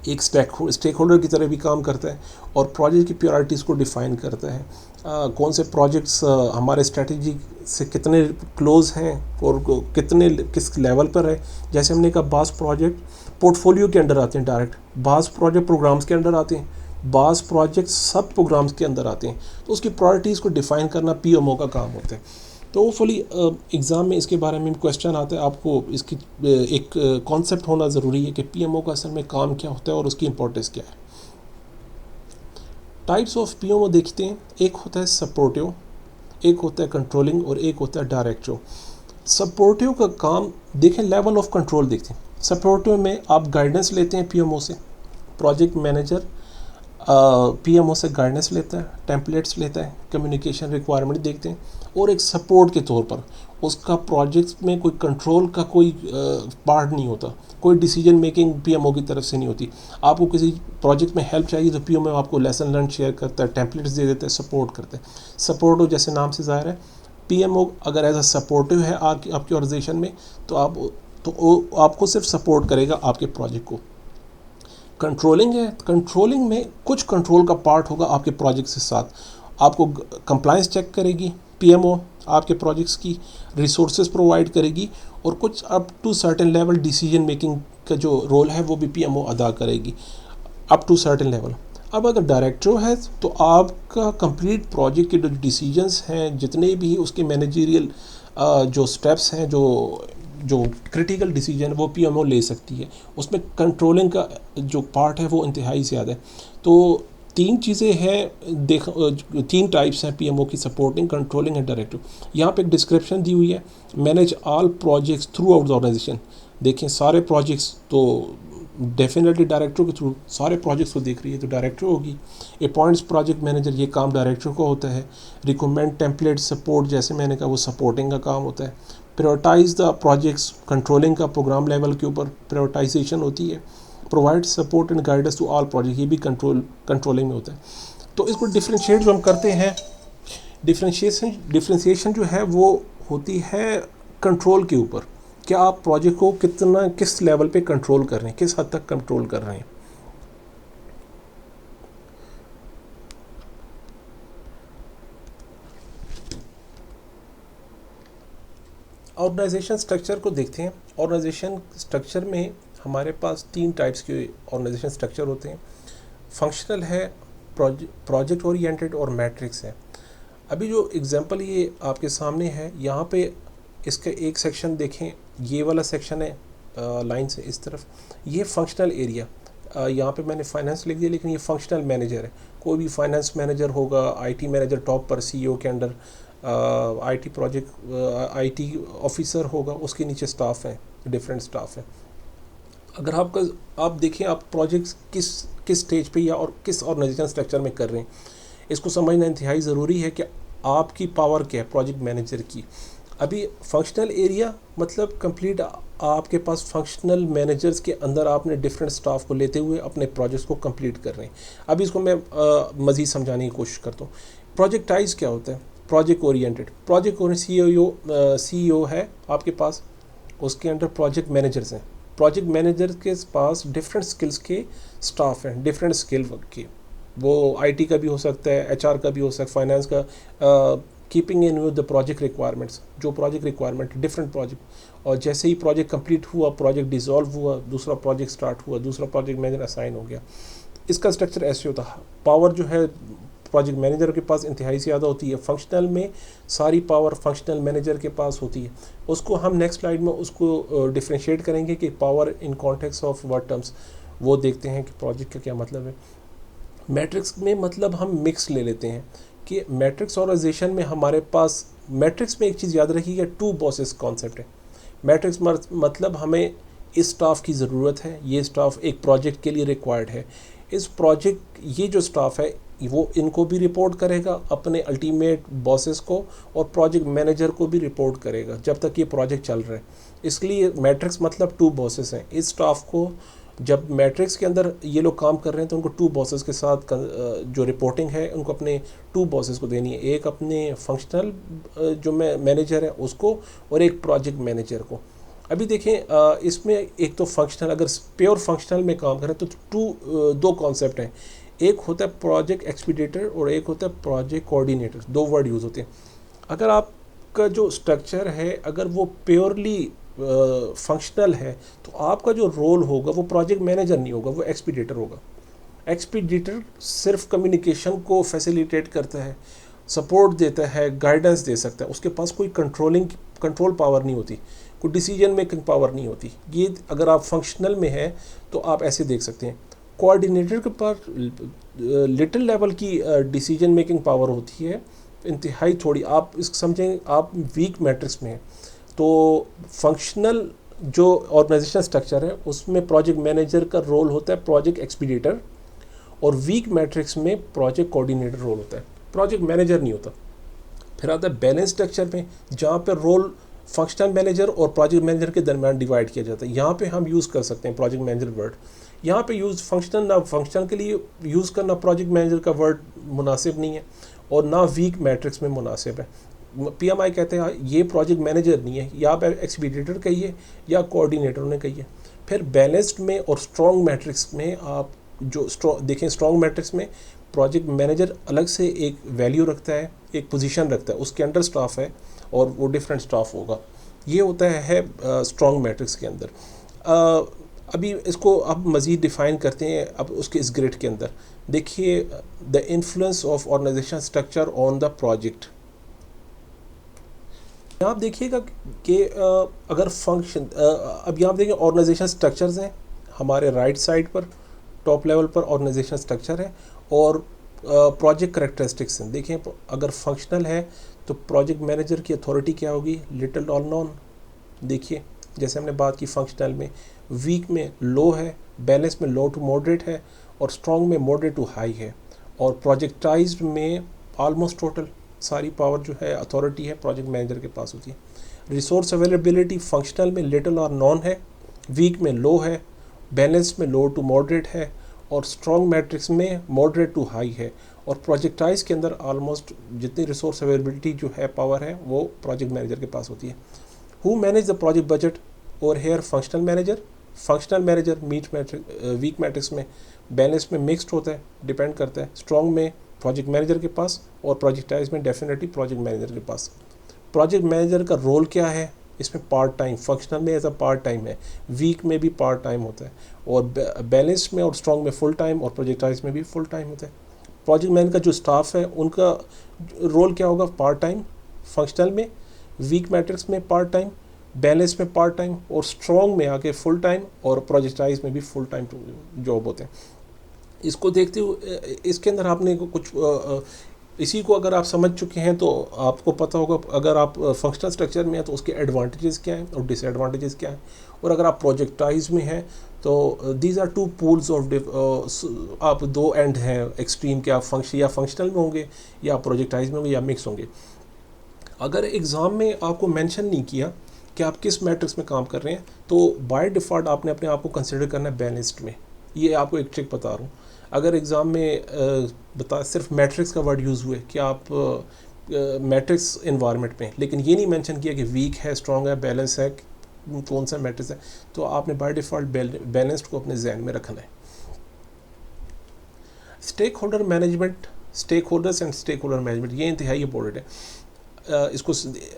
एक स्टेक होल्डर की तरह भी काम करता है, और प्रोजेक्ट की प्रायोरिटीज़ को डिफ़ाइन करता है. कौन से प्रोजेक्ट्स हमारे स्ट्रेटजी से कितने क्लोज हैं और किस लेवल पर है. जैसे हमने कहा, बास प्रोजेक्ट पोर्टफोलियो के अंडर आते हैं डायरेक्ट, बास प्रोजेक्ट प्रोग्राम्स के अंडर आते हैं, बास प्रोजेक्ट सब प्रोग्राम्स के अंदर आते हैं, तो उसकी प्रायोरिटीज़ को डिफ़ाइन करना PMO का काम होता है. तो होपफुली एग्ज़ाम में इसके बारे में क्वेश्चन आता है, आपको इसकी एक कॉन्सेप्ट होना ज़रूरी है कि PMO का असल में काम क्या होता है और उसकी इंपॉर्टेंस क्या है. टाइप्स ऑफ PMO देखते हैं. एक होता है सपोर्टिव, एक होता है कंट्रोलिंग और एक होता है डायरेक्टिव. सपोर्टिव का काम देखें, लेवल ऑफ कंट्रोल देखते हैं. सपोर्टिव में आप गाइडेंस लेते हैं PMO से, प्रोजेक्ट मैनेजर PMO से गाइडेंस लेता है, टेम्पलेट्स लेता है, कम्युनिकेशन रिक्वायरमेंट देखते हैं, और एक सपोर्ट के तौर पर उसका प्रोजेक्ट में कोई कंट्रोल का कोई पार्ट नहीं होता, कोई डिसीजन मेकिंग PMO की तरफ से नहीं होती. आपको किसी प्रोजेक्ट में हेल्प चाहिए तो PMO आपको लेसन लर्न शेयर करता है, टेम्पलेट्स दे देता है, सपोर्ट करता है. सपोर्टिव जैसे नाम से ज़ाहिर है, PMO अगर एज अ सपोर्टिव है आपकी ऑर्गेनाइजेशन में, तो आपको सिर्फ सपोर्ट करेगा आपके प्रोजेक्ट को. कंट्रोलिंग है, कंट्रोलिंग में कुछ कंट्रोल का पार्ट होगा आपके प्रोजेक्ट के साथ. आपको कंप्लायंस चेक करेगी PMO, आपके प्रोजेक्ट्स की रिसोर्सेज प्रोवाइड करेगी, और कुछ up to certain level decision making का जो रोल है वो भी PMO अदा करेगी अप टू सर्टेन लेवल. अब अगर डायरेक्टर है तो आपका कंप्लीट प्रोजेक्ट के जो डिसीजंस हैं, जितने भी उसके मैनेजरियल जो स्टेप्स हैं, जो क्रिटिकल डिसीजन वो PMO ले सकती है. उसमें कंट्रोलिंग का जो पार्ट है वो इंतहाई ज़्यादा है. तो 3 चीज़ें हैं, 3 टाइप्स हैं PMO की, सपोर्टिंग, कंट्रोलिंग एंड डायरेक्टिव. यहाँ पे एक डिस्क्रिप्शन दी हुई है, manage all projects throughout the organisation. देखें, सारे प्रोजेक्ट्स तो डेफिनेटली डायरेक्टर के थ्रू, सारे प्रोजेक्ट्स को देख रही है तो डायरेक्टर होगी. अपॉइंट्स प्रोजेक्ट मैनेजर, ये काम डायरेक्टर को होता है. रिकमेंड, टेम्पलेट, सपोर्ट, जैसे मैंने कहा वो सपोर्टिंग का काम होता है. प्रायोरिटाइज द प्रोजेक्ट्स, कंट्रोलिंग का प्रोग्राम लेवल के ऊपर प्रायोरिटाइजेशन होती है. Provide support and guidance to all project, ये भी कंट्रोलिंग में होता है. तो इसको डिफ्रेंशिएट जो हम करते हैं, डिफ्रेंशिएशन जो है वो होती है कंट्रोल के ऊपर. क्या आप प्रोजेक्ट को किस लेवल पे कंट्रोल कर रहे हैं, किस हद तक कंट्रोल कर रहे हैं. ऑर्गेनाइजेशन स्ट्रक्चर को देखते हैं. ऑर्गेनाइजेशन स्ट्रक्चर में हमारे पास 3 टाइप्स के ऑर्गेनाइजेशन स्ट्रक्चर होते हैं. फंक्शनल है, प्रोजेक्ट ओरिएंटेड और मैट्रिक्स है. अभी जो एग्जांपल ये आपके सामने है, यहाँ पे इसका एक सेक्शन देखें, ये वाला सेक्शन है लाइन से इस तरफ, ये फंक्शनल एरिया, यहाँ पे मैंने फाइनेंस लिख दिया लेकिन ये फंक्शनल मैनेजर है। कोई भी फाइनेंस मैनेजर होगा, आईटी मैनेजर टॉप पर सीईओ के under, IT project IT officer होगा, उसके नीचे स्टाफ है, डिफरेंट स्टाफ है। अगर आप देखें आप प्रोजेक्ट किस स्टेज पे या और किस ऑर्गेनाइजेशन स्ट्रक्चर में कर रहे हैं, इसको समझना इंतहाई ज़रूरी है कि आपकी पावर क्या है प्रोजेक्ट मैनेजर की। अभी फंक्शनल एरिया मतलब कंप्लीट आपके पास फंक्शनल मैनेजर्स के अंदर आपने डिफरेंट स्टाफ को लेते हुए अपने प्रोजेक्ट्स को कंप्लीट कर रहे हैं। अभी इसको मैं मज़ीद समझाने की कोशिश करता हूँ। प्रोजेक्टाइज क्या होता है? प्रोजेक्ट ओरिएंटेड, सीईओ है आपके पास, उसके अंडर प्रोजेक्ट मैनेजर्स हैं। प्रोजेक्ट मैनेजर के पास डिफरेंट स्किल्स के स्टाफ हैं, डिफरेंट स्किल के, वो आईटी का भी हो सकता है, एचआर का भी हो सकता है, फाइनेंस का, keeping in with the project requirements, जो प्रोजेक्ट रिक्वायरमेंट डिफरेंट प्रोजेक्ट, और जैसे ही प्रोजेक्ट कंप्लीट हुआ, प्रोजेक्ट डिसॉल्व हुआ, दूसरा प्रोजेक्ट स्टार्ट हुआ, दूसरा प्रोजेक्ट मैनेजर असाइन हो गया। इसका स्ट्रक्चर ऐसे होता है। पावर जो है प्रोजेक्ट मैनेजर के पास इंतहाई ज़्यादा होती है, फंक्शनल में सारी पावर फंक्शनल मैनेजर के पास होती है। उसको हम नेक्स्ट स्लाइड में उसको डिफ्रेंशिएट करेंगे कि power in context of word terms, वो देखते हैं कि प्रोजेक्ट का क्या मतलब है। मैट्रिक्स में मतलब हम मिक्स ले लेते हैं कि मैट्रिक्स ऑर्गेनाइजेशन में हमारे पास, मैट्रिक्स में एक चीज़ याद रखिएगा, टू बॉसेस कॉन्सेप्ट है। मैट्रिक्स मतलब हमें इस स्टाफ की ज़रूरत है, ये स्टाफ एक प्रोजेक्ट के लिए रिक्वायर्ड है। इस प्रोजेक्ट, ये जो स्टाफ है वो इनको भी रिपोर्ट करेगा अपने अल्टीमेट बॉसेस को, और प्रोजेक्ट मैनेजर को भी रिपोर्ट करेगा जब तक ये प्रोजेक्ट चल रहा है। इसलिए मैट्रिक्स मतलब टू बॉसेस हैं। इस स्टाफ को जब मैट्रिक्स के अंदर ये लोग काम कर रहे हैं तो उनको टू बॉसेस के साथ जो रिपोर्टिंग है उनको अपने टू बॉसेस को देनी है, एक अपने फंक्शनल जो मैनेजर है उसको, और एक प्रोजेक्ट मैनेजर को। अभी देखें इसमें एक तो फंक्शनल, अगर प्योर फंक्शनल में काम करें तो दो कॉन्सेप्ट हैं। एक होता है प्रोजेक्ट एक्सपीडिएटर और एक होता है प्रोजेक्ट कोऑर्डिनेटर, दो वर्ड यूज़ होते हैं। अगर आपका जो स्ट्रक्चर है अगर वो प्योरली फंक्शनल है तो आपका जो रोल होगा वो प्रोजेक्ट मैनेजर नहीं होगा, वो एक्सपीडिएटर होगा। एक्सपीडिएटर सिर्फ कम्युनिकेशन को फैसिलिटेट करता है, सपोर्ट देता है, गाइडेंस दे सकता है, उसके पास कोई कंट्रोल पावर नहीं होती, कोई डिसीजन मेकिंग पावर नहीं होती। ये अगर आप फंक्शनल में हैं तो आप ऐसे देख सकते हैं। कोऑर्डिनेटर के पास लिटिल लेवल की डिसीजन मेकिंग पावर होती है, इंतहाई थोड़ी। आप इसको समझें, आप वीक मैट्रिक्स में हैं तो फंक्शनल जो ऑर्गेनाइजेशन स्ट्रक्चर है उसमें प्रोजेक्ट मैनेजर का रोल होता है प्रोजेक्ट एक्सपीडिएटर, और वीक मैट्रिक्स में प्रोजेक्ट कोऑर्डिनेटर रोल होता है, प्रोजेक्ट मैनेजर नहीं होता। फिर आता है बैलेंस स्ट्रक्चर में, जहाँ पे रोल फंक्शनल मैनेजर और प्रोजेक्ट मैनेजर के दरमियान डिवाइड किया जाता है। यहाँ पे हम यूज़ कर सकते हैं प्रोजेक्ट मैनेजर वर्ड। यहाँ पे यूज़ फंक्शनल के लिए यूज़ करना प्रोजेक्ट मैनेजर का वर्ड मुनासिब नहीं है, और ना वीक मैट्रिक्स में मुनासिब है। पीएमआई कहते हैं ये प्रोजेक्ट मैनेजर नहीं है, या आप एक्सपीडिएटर कहिए या कोऑर्डिनेटर ने कहिए। फिर बैलेंस्ड में और स्ट्रॉन्ग मैट्रिक्स में आप जो देखें, स्ट्रॉन्ग मैट्रिक्स में प्रोजेक्ट मैनेजर अलग से एक वैल्यू रखता है, एक पोजीशन रखता है, उसके अंडर स्टाफ है और वो डिफरेंट स्टाफ होगा। ये होता है स्ट्रॉन्ग मैट्रिक्स के अंदर। अभी इसको अब मज़ीद डिफ़ाइन करते हैं। अब उसके इस ग्रिड के अंदर देखिए, the influence of organisation structure on the project. आप देखिएगा कि अगर फंक्शन, अब यहाँ देखिए ऑर्गेनाइजेशन स्ट्रक्चर्स हैं हमारे राइट साइड पर, टॉप लेवल पर ऑर्गेनाइजेशन स्ट्रक्चर है, और प्रोजेक्ट करेक्टरिस्टिक्स हैं। देखें अगर फंक्शनल है तो प्रोजेक्ट मैनेजर की अथॉरिटी क्या होगी, लिटिल और नॉन। देखिए जैसे हमने बात की फंक्शनल में, वीक में लो है, बैलेंस में लो टू मॉडरेट है, और स्ट्रॉन्ग में मॉडरेट टू हाई है, और प्रोजेक्टाइज्ड में ऑलमोस्ट टोटल सारी पावर जो है अथॉरिटी है प्रोजेक्ट मैनेजर के पास होती है। रिसोर्स अवेलेबिलिटी फंक्शनल में लिटिल और नॉन है, वीक में लो है, बैलेंस में लो टू मॉडरेट है, और स्ट्रॉन्ग मैट्रिक्स में मॉडरेट टू हाई है, और प्रोजेक्टाइज के अंदर ऑलमोस्ट जितनी रिसोर्स अवेलेबिलिटी जो है पावर है वो प्रोजेक्ट मैनेजर के पास होती है। Who manage the project budget, और here functional manager weak matrix में, बैलेंस में मिक्स्ड होता है, डिपेंड करता है, स्ट्रॉन्ग में प्रोजेक्ट मैनेजर के पास, और प्रोजेक्टाइज में डेफिनेटली प्रोजेक्ट मैनेजर के पास। प्रोजेक्ट मैनेजर का रोल क्या है इसमें, पार्ट टाइम, फंक्शनल में एज अ पार्ट टाइम है, वीक में भी पार्ट टाइम होता है, और बैलेंस में और स्ट्रॉन्ग में फुल टाइम, और प्रोजेक्टाइज में भी फुल टाइम होता है। प्रोजेक्ट मैनेजर का जो स्टाफ है उनका रोल क्या होगा, पार्ट टाइम, फंक्शनल में, वीक मैट्रिक्स में पार्ट टाइम, बैलेंस में पार्ट टाइम, और स्ट्रॉन्ग में आके फुल टाइम, और प्रोजेक्टाइज में भी फुल टाइम जॉब होते हैं। इसको देखते हुए इसके अंदर आपने कुछ इसी को अगर आप समझ चुके हैं तो आपको पता होगा, अगर आप फंक्शनल स्ट्रक्चर में हैं तो उसके एडवांटेजेस क्या हैं और डिसएडवांटेजेस क्या हैं, और अगर आप प्रोजेक्टाइज में हैं तो these are two pools of आप दो एंड हैं एक्सट्रीम के, आप फंक्शनल में होंगे या प्रोजेक्टाइज में होंगे या मिक्स होंगे। अगर एग्ज़ाम में आपको मेंशन नहीं किया कि आप किस मैट्रिक्स में काम कर रहे हैं तो बाय डिफ़ॉल्ट आपने अपने आप को कंसिडर करना है बैलेंस्ड में। ये आपको एक ट्रिक बता रहा हूँ। अगर एग्ज़ाम में सिर्फ मैट्रिक्स का वर्ड यूज़ हुए कि आप मैट्रिक्स इन्वायरमेंट में, लेकिन ये नहीं मेंशन किया कि वीक है, स्ट्रॉन्ग है, बैलेंस है, कौन सा मैट्रिक्स है, तो आपने बाय डिफ़ॉल्ट बैलेंस्ड को अपने जहन में रखना है। Stakeholder management, stakeholders and stakeholder management, ये इंतहाई इंपॉर्टेंट है।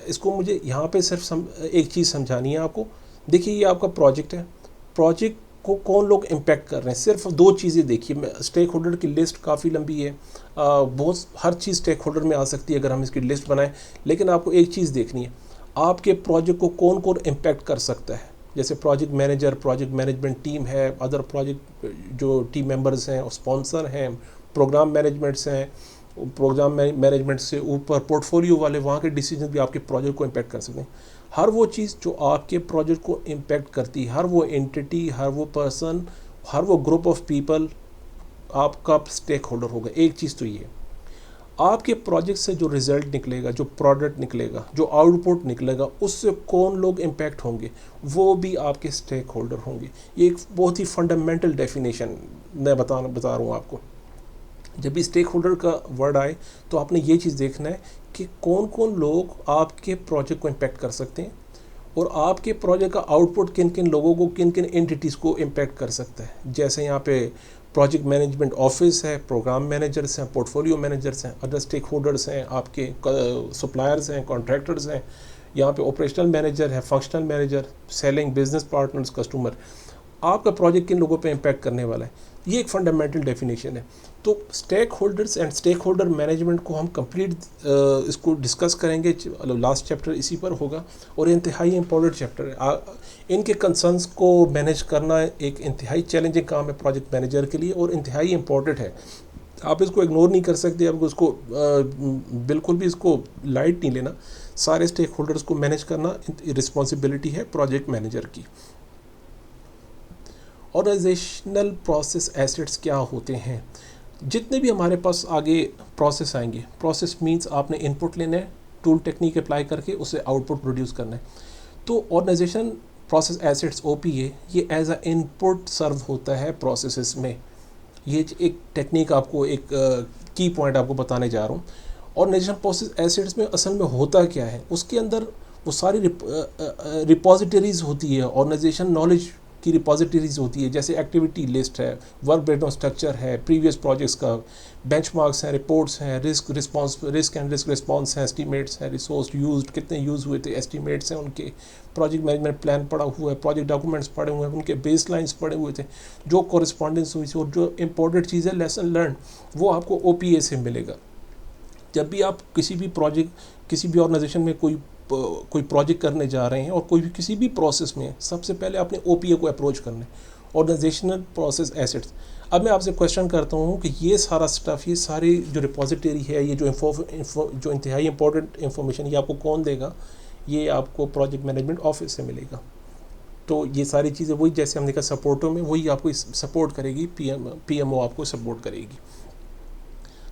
इसको मुझे यहाँ पे सिर्फ एक चीज़ समझानी है आपको। देखिए ये आपका प्रोजेक्ट है, प्रोजेक्ट को कौन लोग इम्पेक्ट कर रहे हैं, सिर्फ दो चीज़ें देखिए। स्टेक होल्डर की लिस्ट काफ़ी लंबी है, बहुत हर चीज़ स्टेक होल्डर में आ सकती है अगर हम इसकी लिस्ट बनाएं, लेकिन आपको एक चीज़ देखनी है, आपके प्रोजेक्ट को कौन कौन इम्पेक्ट कर सकता है। जैसे project manager, project management team है, अदर प्रोजेक्ट जो टीम मेंबर्स हैं, स्पॉन्सर हैं, प्रोग्राम मैनेजमेंट्स हैं, प्रोग्राम मैनेजमेंट से ऊपर पोर्टफोलियो वाले, वहाँ के डिसीजन भी आपके प्रोजेक्ट को इम्पेक्ट कर सकते हैं। हर वो चीज़ जो आपके प्रोजेक्ट को इम्पेक्ट करती है, हर वो एंटिटी, हर वो पर्सन, हर वो ग्रुप ऑफ पीपल आपका स्टेक होल्डर होगा। एक चीज़ तो ये है, आपके प्रोजेक्ट से जो रिज़ल्ट निकलेगा, जो प्रोडक्ट निकलेगा, जो आउटपुट निकलेगा, उससे कौन लोग इम्पेक्ट होंगे, वो भी आपके स्टेक होल्डर होंगे। ये एक बहुत ही फंडामेंटल डेफिनेशन मैं बता रहा हूँ आपको। जब भी स्टेक होल्डर का वर्ड आए तो आपने ये चीज़ देखना है कि कौन कौन लोग आपके प्रोजेक्ट को इम्पेक्ट कर सकते हैं, और आपके प्रोजेक्ट का आउटपुट किन किन लोगों को, किन किन एंटिटीज़ को इम्पेक्ट कर सकता है। जैसे यहाँ पे प्रोजेक्ट मैनेजमेंट ऑफिस है, प्रोग्राम मैनेजर्स हैं, पोर्टफोलियो मैनेजर्स हैं, अदर स्टेक होल्डर्स हैं, आपके सप्लायर्स हैं, कॉन्ट्रैक्टर्स हैं, यहाँ पे ऑपरेशनल मैनेजर है, functional manager, selling, business partners, customer. आपका प्रोजेक्ट किन लोगों पे इम्पैक्ट करने वाला है, ये एक फंडामेंटल डेफिनेशन है। तो stakeholders and stakeholder management को हम कंप्लीट इसको डिस्कस करेंगे, लास्ट चैप्टर इसी पर होगा, और इंतहाई इंपॉर्टेंट चैप्टर है। इनके कंसर्न्स को मैनेज करना एक इंतहाई चैलेंजिंग काम है प्रोजेक्ट मैनेजर के लिए, और इंतहाई इंपॉर्टेंट है। आप इसको इग्नोर नहीं कर सकते, आपको इसको बिल्कुल भी इसको लाइट नहीं लेना। सारे स्टेक होल्डर्स को मैनेज करना रिस्पॉन्सिबिलिटी है प्रोजेक्ट मैनेजर की। ऑर्गेनाइजेशनल प्रोसेस एसेट्स क्या होते हैं? जितने भी हमारे पास आगे प्रोसेस आएंगे, प्रोसेस मींस आपने इनपुट लेना है, टूल टेक्निक अप्लाई करके उसे आउटपुट प्रोड्यूस करना है। तो ऑर्गेनाइजेशन प्रोसेस एसेट्स OPA ये एज अ इनपुट सर्व होता है प्रोसेसेस में। ये एक टेक्निक आपको, एक की पॉइंट आपको बताने जा रहा हूँ। ऑर्गेनाइजेशन प्रोसेस एसेट्स में असल में होता क्या है, उसके अंदर वो सारी रिपोजिटरीज होती है, ऑर्गेनाइजेशन नॉलेज की रिपोजिटरीज होती है। जैसे एक्टिविटी लिस्ट है, वर्क ब्रेकडाउन स्ट्रक्चर है, प्रीवियस प्रोजेक्ट्स का बेंचमार्क्स हैं, रिपोर्ट्स हैं, रिस्क एंड रिस्क रिस्पॉन्स हैं, एस्टीमेट्स हैं, रिसोर्स यूज्ड कितने यूज़ हुए थे, एस्टीमेट्स हैं उनके, प्रोजेक्ट मैनेजमेंट प्लान पड़ा हुआ है, प्रोजेक्ट डॉक्यूमेंट्स पड़े हुए हैं, उनके बेस लाइन्स पड़े हुए थे, जो कॉरेस्पॉन्डेंस हुई थी, और जो इंपॉर्टेंट चीज़ है लेसन लर्न, वो आपको OPA से मिलेगा। जब भी आप किसी भी प्रोजेक्ट, किसी भी ऑर्गेनाइजेशन में कोई प्रोजेक्ट करने जा रहे हैं, और कोई भी किसी भी प्रोसेस में, सबसे पहले आपने OPA को अप्रोच करना है, ऑर्गेनाइजेशनल प्रोसेस एसेट्स। अब मैं आपसे क्वेश्चन करता हूँ कि ये सारा स्टफ़, ये सारी जो रिपोजिटरी है, ये जो इंतहाई इंपॉर्टेंट इन्फॉर्मेशन, ये आपको कौन देगा? ये आपको प्रोजेक्ट मैनेजमेंट ऑफिस से मिलेगा। तो ये सारी चीज़ें वही, जैसे हमने कहा सपोर्टों में, वही आपको सपोर्ट करेगी, PMO आपको सपोर्ट करेगी।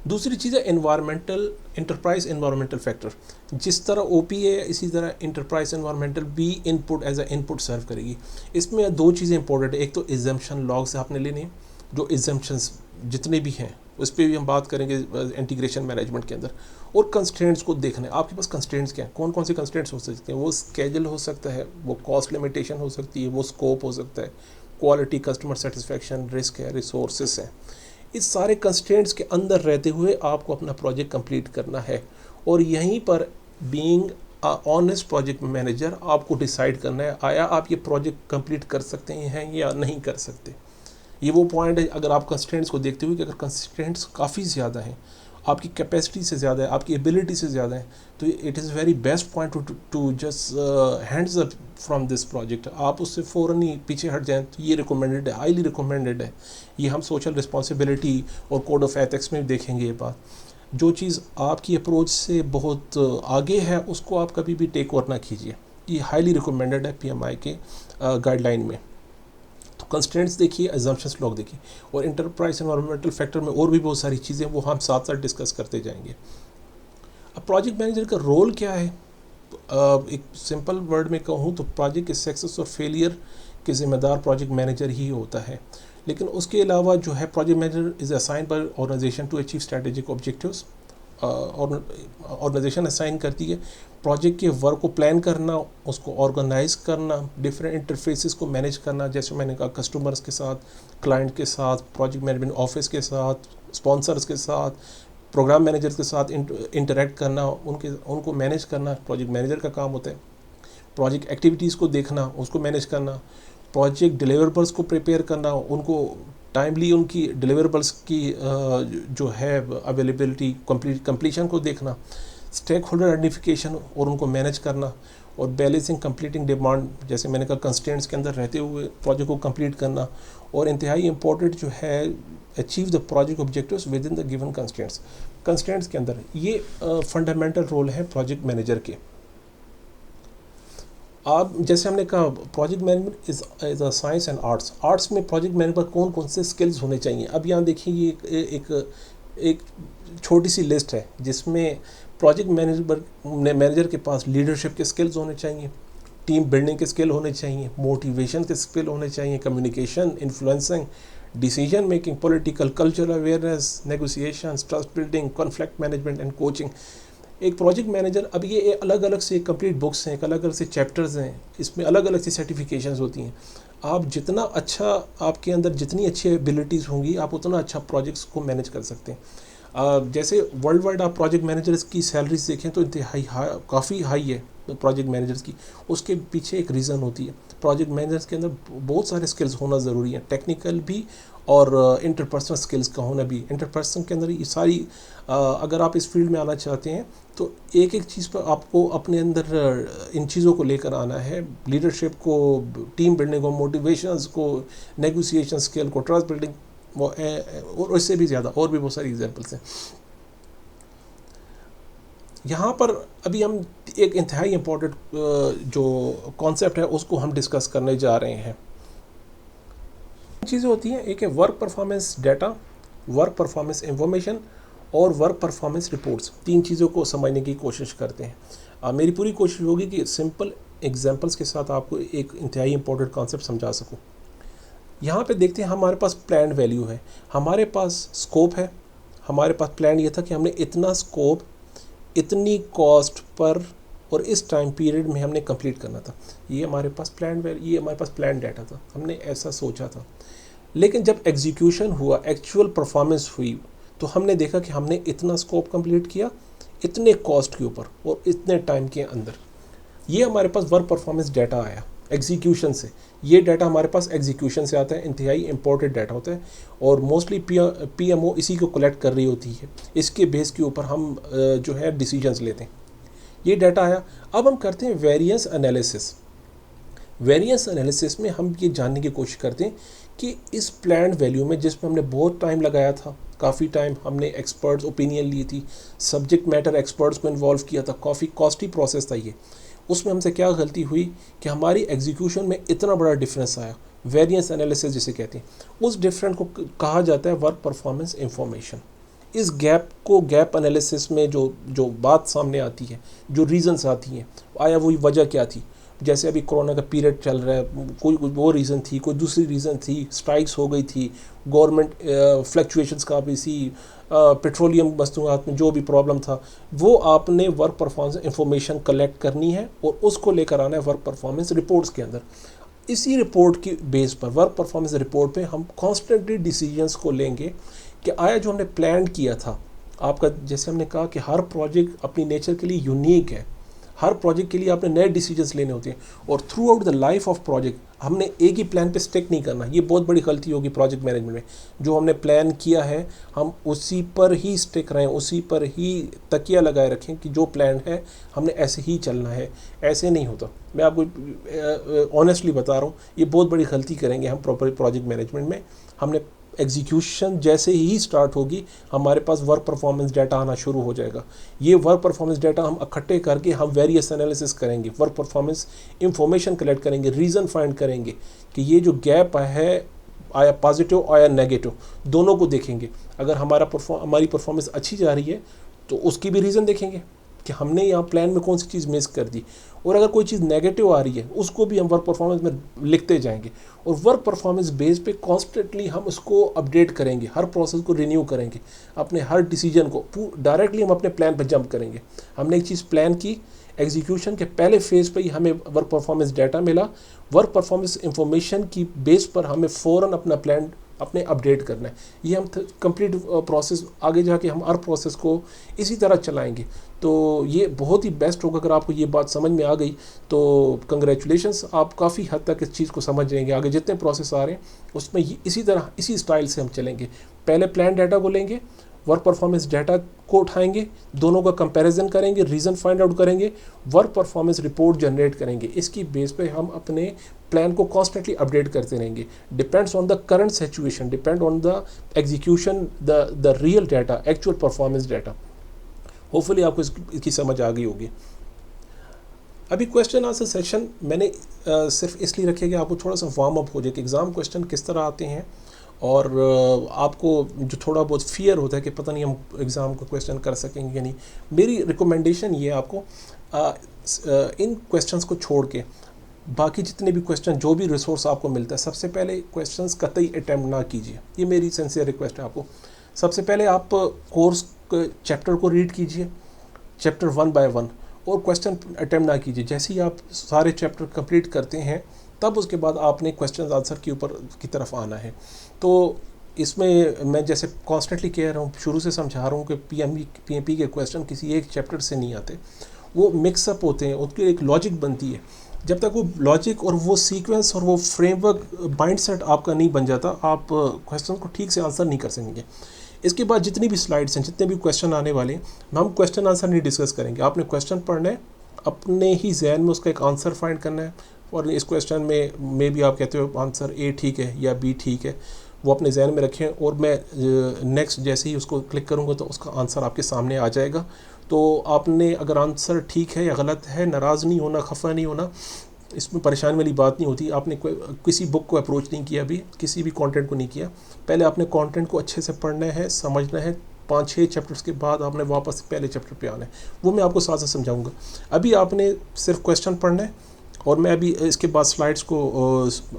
दूसरी चीज़ है एनवायरमेंटल, इंटरप्राइज एनवायरमेंटल फैक्टर। जिस तरह OPA है, इसी तरह इंटरप्राइज एनवायरमेंटल भी इनपुट एज अ इनपुट सर्व करेगी। इसमें दो चीज़ें इंपॉर्टेंट है, एक तो एग्जम्पशन लॉग्स आपने लेने हैं, जो एग्जम्पशंस जितने भी हैं उस पर भी हम बात करेंगे इंटीग्रेशन मैनेजमेंट के अंदर, और कंस्ट्रेंट्स को देखना है। आपके पास कंस्ट्रेंट्स क्या हैं, कौन कौन से कंस्ट्रेंट्स हो सकते हैं? वो स्केड्यूल हो सकता है, वो कॉस्ट लिमिटेशन हो सकती है, वो स्कोप हो सकता है, क्वालिटी, कस्टमर सेटिस्फेक्शन, रिस्क है, रिसोर्सेस हैं। इस सारे कंस्ट्रेंट्स के अंदर रहते हुए आपको अपना प्रोजेक्ट कंप्लीट करना है, और यहीं पर बीइंग ऑनेस्ट प्रोजेक्ट मैनेजर आपको डिसाइड करना है, आया आप ये प्रोजेक्ट कंप्लीट कर सकते हैं या नहीं कर सकते। ये वो पॉइंट है, अगर आप कंस्ट्रेंट्स को देखते हुए कि अगर कंस्ट्रेंट्स काफ़ी ज़्यादा हैं, आपकी कैपेसिटी से ज़्यादा है, आपकी एबिलिटी से ज़्यादा है, तो it is very best point two just hands up from this project. आप उससे फ़ौरन ही पीछे हट जाएं तो ये रिकमेंडेड है, हाईली रिकमेंडेड है। ये हम सोशल रिस्पॉन्सिबिलिटी और कोड ऑफ एथिक्स में देखेंगे ये बात। जो चीज़ आपकी अप्रोच से बहुत आगे है उसको आप कभी भी टेक ओवर ना कीजिए। ये हाईली रिकमेंडेड है PMI के गाइडलाइन में। तो कंस्ट्रेंट्स देखिए, अजम्पशंस लॉग देखिए, और इंटरप्राइज एनवायरमेंटल फैक्टर में और भी बहुत सारी चीज़ें वो हम साथ साथ डिस्कस करते जाएंगे। अब प्रोजेक्ट मैनेजर का रोल क्या है? एक सिंपल वर्ड में कहूँ तो प्रोजेक्ट के सक्सेस और फेलियर के ज़िम्मेदार प्रोजेक्ट मैनेजर ही होता है। लेकिन उसके अलावा जो है, project manager is assigned by organisation to achieve strategic objectives. Organisation assign करती है प्रोजेक्ट के वर्क को प्लान करना, उसको ऑर्गेनाइज करना, डिफरेंट इंटरफेसेस को मैनेज करना, जैसे मैंने कहा कस्टमर्स के साथ, क्लाइंट के साथ, प्रोजेक्ट मैनेजमेंट ऑफिस के साथ, स्पॉन्सर्स के साथ, प्रोग्राम मैनेजर के साथ इंटरेक्ट करना, उनको मैनेज करना प्रोजेक्ट मैनेजर का काम होता है। प्रोजेक्ट एक्टिविटीज़ को देखना, उसको मैनेज करना, प्रोजेक्ट डिलीवरेबल्स को प्रिपेयर करना, उनको टाइमली उनकी डिलीवरेबल्स की जो है अवेलेबिलिटी, कंप्लीशन को देखना, स्टेक होल्डर आइडेंटिफिकेशन और उनको मैनेज करना, और बैलेंसिंग कंप्लीटिंग डिमांड, जैसे मैंने कहा कंस्ट्रेंट्स के अंदर रहते हुए प्रोजेक्ट को कंप्लीट करना, और इंतहाई इंपॉर्टेंट जो है achieve the project objectives with in the given constraints के अंदर। ये फंडामेंटल रोल है प्रोजेक्ट मैनेजर के। आप जैसे हमने कहा project management is a science and arts में प्रोजेक्ट मैनेजमेंट कौन कौन से स्किल्स होने चाहिए। अब यहाँ देखिए, ये एक छोटी सी लिस्ट है जिसमें प्रोजेक्ट मैनेजर के पास लीडरशिप के स्किल्स होने चाहिए, टीम बिल्डिंग के स्किल होने चाहिए, मोटिवेशन के स्किल होने चाहिए, communication, influencing, decision making, political, cultural awareness, negotiation, trust building, conflict management and coaching. एक प्रोजेक्ट मैनेजर, अब ये अलग अलग से कंप्लीट बुक्स हैं, एक अलग अलग से चैप्टर्स हैं, इसमें अलग अलग से सर्टिफिकेशंस होती हैं। आप जितना अच्छा, आपके अंदर जितनी अच्छी एबिलिटीज़ होंगी, आप उतना अच्छा प्रोजेक्ट्स को मैनेज कर सकते हैं। जैसे वर्ल्ड वाइड आप प्रोजेक्ट मैनेजर्स की सैलरीज देखें तो इंतहाई काफ़ी हाई है प्रोजेक्ट मैनेजर्स की। उसके पीछे एक रीज़न होती है, प्रोजेक्ट मैनेजर्स के अंदर बहुत सारे स्किल्स होना ज़रूरी है, टेक्निकल भी और इंटरपर्सनल स्किल्स का होना भी। इंटरपर्सनल के अंदर ये सारी अगर आप इस फील्ड में आना चाहते हैं तो एक एक चीज़ पर आपको अपने अंदर इन चीज़ों को लेकर आना है, लीडरशिप को, टीम बिल्डिंग को, मोटिवेशंस को, नेगोशिएशन स्किल को, ट्रस्ट बिल्डिंग, और इससे भी ज़्यादा और भी बहुत सारी एग्जांपल्स हैं। यहाँ पर अभी हम एक इंतहाई इम्पोर्टेंट जो कॉन्सेप्ट है उसको हम डिस्कस करने जा रहे हैं। चीज़ें होती हैं, एक है work performance data, work performance information और वर्क परफॉर्मेंस रिपोर्ट्स। तीन चीज़ों को समझने की कोशिश करते हैं। मेरी पूरी कोशिश होगी कि सिंपल एग्जांपल्स के साथ आपको एक इंतहाई इंपॉर्टेंट कॉन्सेप्ट समझा सकूं। यहाँ पे देखते हैं, हमारे पास प्लान वैल्यू है, हमारे पास स्कोप है, हमारे पास प्लान ये था कि हमने इतना स्कोप, इतनी कॉस्ट पर और इस टाइम पीरियड में हमने कंप्लीट करना था। ये हमारे पास प्लान वैल्यू, ये हमारे पास प्लान डाटा था, हमने ऐसा सोचा था। लेकिन जब एग्जीक्यूशन हुआ, एक्चुअल परफॉर्मेंस हुई, तो हमने देखा कि हमने इतना स्कोप कंप्लीट किया, इतने कॉस्ट के ऊपर और इतने टाइम के अंदर। ये हमारे पास वर्क परफॉर्मेंस डाटा आया एग्जीक्यूशन से। ये डाटा हमारे पास एग्जीक्यूशन से आता है, इंतहाई इंपॉर्टेंट डाटा होता है, और मोस्टली PMO इसी को कलेक्ट कर रही होती है। इसके बेस के ऊपर हम जो है डिसीजंस लेते हैं। ये डाटा आया, अब हम करते हैं वेरिएंस एनालिसिस। वेरिएंस एनालिसिस में हम ये जानने की कोशिश करते हैं कि इस प्लान्ड वैल्यू में, जिसमें हमने बहुत टाइम लगाया था, काफ़ी टाइम हमने एक्सपर्ट्स ओपिनियन ली थी, सब्जेक्ट मैटर एक्सपर्ट्स को इन्वॉल्व किया था, काफ़ी कॉस्टली प्रोसेस था ये, उसमें हमसे क्या गलती हुई कि हमारी एग्जीक्यूशन में इतना बड़ा डिफरेंस आया। वेरिएंस एनालिसिस जिसे कहते हैं, उस डिफरेंस को कहा जाता है वर्क परफॉर्मेंस इंफॉर्मेशन। इस गैप को, गैप एनालिसिस में जो बात सामने आती है, जो रीजंस आती हैं, आया वही वजह क्या थी। जैसे अभी कोरोना का पीरियड चल रहा है, कोई वो रीज़न थी, कोई दूसरी रीज़न थी, स्ट्राइक्स हो गई थी, गवर्नमेंट फ्लक्चुएशंस का भी सी, पेट्रोलियम वस्तुआत में जो भी प्रॉब्लम था, वो आपने वर्क परफॉर्मेंस इंफॉर्मेशन कलेक्ट करनी है और उसको लेकर आना है वर्क परफॉर्मेंस रिपोर्ट्स के अंदर। इसी रिपोर्ट की बेस पर, वर्क परफॉर्मेंस रिपोर्ट पे हम कॉन्स्टेंटली डिसीजंस को लेंगे कि आया जो हमने प्लान किया था आपका, जैसे हमने कहा कि हर प्रोजेक्ट अपनी नेचर के लिए यूनिक है। हर प्रोजेक्ट के लिए आपने नए डिसीजंस लेने होते हैं, और through out the life of project हमने एक ही प्लान पे स्टिक नहीं करना। ये बहुत बड़ी गलती होगी प्रोजेक्ट मैनेजमेंट में। जो हमने प्लान किया है हम उसी पर ही स्टिक रहें, उसी पर ही तकिया लगाए रखें कि जो प्लान है हमने ऐसे ही चलना है। ऐसे नहीं होता, मैं आपको ऑनेस्टली बता रहा हूँ, ये बहुत बड़ी गलती करेंगे हम प्रॉपर प्रोजेक्ट मैनेजमेंट में। हमने एग्जीक्यूशन जैसे ही स्टार्ट होगी हमारे पास वर्क परफॉर्मेंस डाटा आना शुरू हो जाएगा। ये वर्क परफॉर्मेंस डाटा हम इकट्ठे करके हम वेरियस एनालिसिस करेंगे, वर्क परफॉर्मेंस इंफॉर्मेशन कलेक्ट करेंगे, रीज़न फाइंड करेंगे कि ये जो गैप है आया पॉजिटिव आया नेगेटिव, दोनों को देखेंगे। अगर हमारी परफॉर्मेंस अच्छी जा रही है तो उसकी भी रीज़न देखेंगे कि हमने यहाँ प्लान में कौन सी चीज़ मिस कर दी, और अगर कोई चीज़ नेगेटिव आ रही है उसको भी हम वर्क परफॉर्मेंस में लिखते जाएंगे। और वर्क परफॉर्मेंस बेस पे कॉन्स्टेंटली हम उसको अपडेट करेंगे, हर प्रोसेस को रिन्यू करेंगे, अपने हर डिसीजन को डायरेक्टली हम अपने प्लान पर जंप करेंगे। हमने एक चीज़ प्लान की, एग्जीक्यूशन के पहले फेज़ पे ही हमें वर्क परफॉर्मेंस डाटा मिला, वर्क परफॉर्मेंस इंफॉर्मेशन की बेस पर हमें फ़ौरन अपना प्लान अपने अपडेट करना है। ये हम कंप्लीट प्रोसेस आगे जाके हम हर प्रोसेस को इसी तरह चलाएंगे। तो ये बहुत ही बेस्ट होगा। अगर आपको ये बात समझ में आ गई तो कंग्रेचुलेशंस, आप काफ़ी हद तक इस चीज़ को समझ जाएंगे। आगे जितने प्रोसेस आ रहे हैं उसमें इसी तरह इसी स्टाइल से हम चलेंगे। पहले प्लान डाटा को लेंगे, वर्क परफॉर्मेंस डाटा को उठाएंगे, दोनों का कंपैरिजन करेंगे, रीज़न फाइंड आउट करेंगे, वर्क परफॉर्मेंस रिपोर्ट जनरेट करेंगे। इसकी बेस पे हम अपने प्लान को कॉन्स्टेंटली अपडेट करते रहेंगे। Depends on the current situation, depend on the execution, the real data, actual performance data. Hopefully आपको इसकी समझ आ गई होगी। अभी क्वेश्चन आंसर सेशन मैंने सिर्फ इसलिए रखे कि आपको थोड़ा सा वार्म अप हो जाए कि एग्ज़ाम क्वेश्चन किस तरह आते हैं, और आपको जो थोड़ा बहुत फियर होता है कि पता नहीं हम एग्ज़ाम को क्वेश्चन कर सकेंगे या नहीं। मेरी रिकमेंडेशन ये है आपको इन क्वेश्चंस को छोड़ के बाकी जितने भी क्वेश्चन, जो भी रिसोर्स आपको मिलता है, सबसे पहले क्वेश्चंस कतई अटैम्प्ट ना कीजिए। ये मेरी सिंसियर रिक्वेस्ट है आपको। सबसे पहले आप कोर्स चैप्टर को रीड कीजिए, चैप्टर 1 बाय 1, और क्वेश्चन अटैम्प्ट ना कीजिए। जैसे ही आप सारे चैप्टर कंप्लीट करते हैं तब उसके बाद आपने क्वेश्चन आंसर के ऊपर की तरफ आना है। तो इसमें मैं जैसे कॉन्स्टेंटली कह रहा हूँ, शुरू से समझा रहा हूँ कि पीएमपी के क्वेश्चन किसी एक चैप्टर से नहीं आते, वो मिक्सअप होते हैं, उनकी एक लॉजिक बनती है। जब तक वो लॉजिक और वो सीक्वेंस और वो फ्रेमवर्क माइंडसेट आपका नहीं बन जाता, आप क्वेश्चन को ठीक से आंसर नहीं कर सकेंगे। इसके बाद जितनी भी स्लाइड्स हैं, जितने भी क्वेश्चन आने वाले हैं, हम क्वेश्चन आंसर नहीं डिस्कस करेंगे। आपने क्वेश्चन पढ़ना है, अपने ही जहन में उसका एक आंसर फाइंड करना है, और इस क्वेश्चन में भी आप कहते हो आंसर ए ठीक है या बी ठीक है, वो अपने जहन में रखें, और मैं नेक्स्ट जैसे ही उसको क्लिक करूँगा तो उसका आंसर आपके सामने आ जाएगा। तो आपने अगर आंसर ठीक है या गलत है, नाराज़ नहीं होना, खफा नहीं होना, इसमें परेशानी वाली बात नहीं होती। आपने किसी बुक को अप्रोच नहीं किया, अभी किसी भी कंटेंट को नहीं किया। पहले आपने कंटेंट को अच्छे से पढ़ना है, समझना है। 5-6 चैप्टर्स के बाद आपने वापस पहले चैप्टर पे आना है, वो मैं आपको साथ साथ समझाऊंगा। अभी आपने सिर्फ क्वेश्चन पढ़ना है, और मैं अभी इसके बाद स्लाइड्स को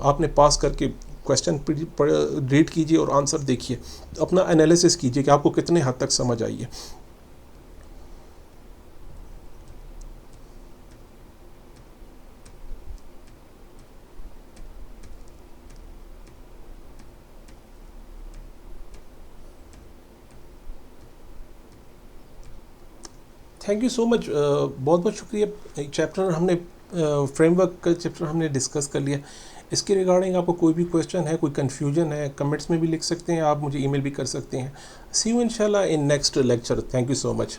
आपने पास करके क्वेश्चन रीड कीजिए और आंसर देखिए, अपना एनालिसिस कीजिए कि आपको कितने हद तक समझ आई है। थैंक यू सो मच, बहुत बहुत शुक्रिया। चैप्टर हमने फ्रेमवर्क का चैप्टर हमने डिस्कस कर लिया। इसके रिगार्डिंग आपको कोई भी क्वेश्चन है, कोई कन्फ्यूजन है, कमेंट्स में भी लिख सकते हैं, आप मुझे ईमेल भी कर सकते हैं। सी यू इंशाल्लाह in next lecture. Thank you so much.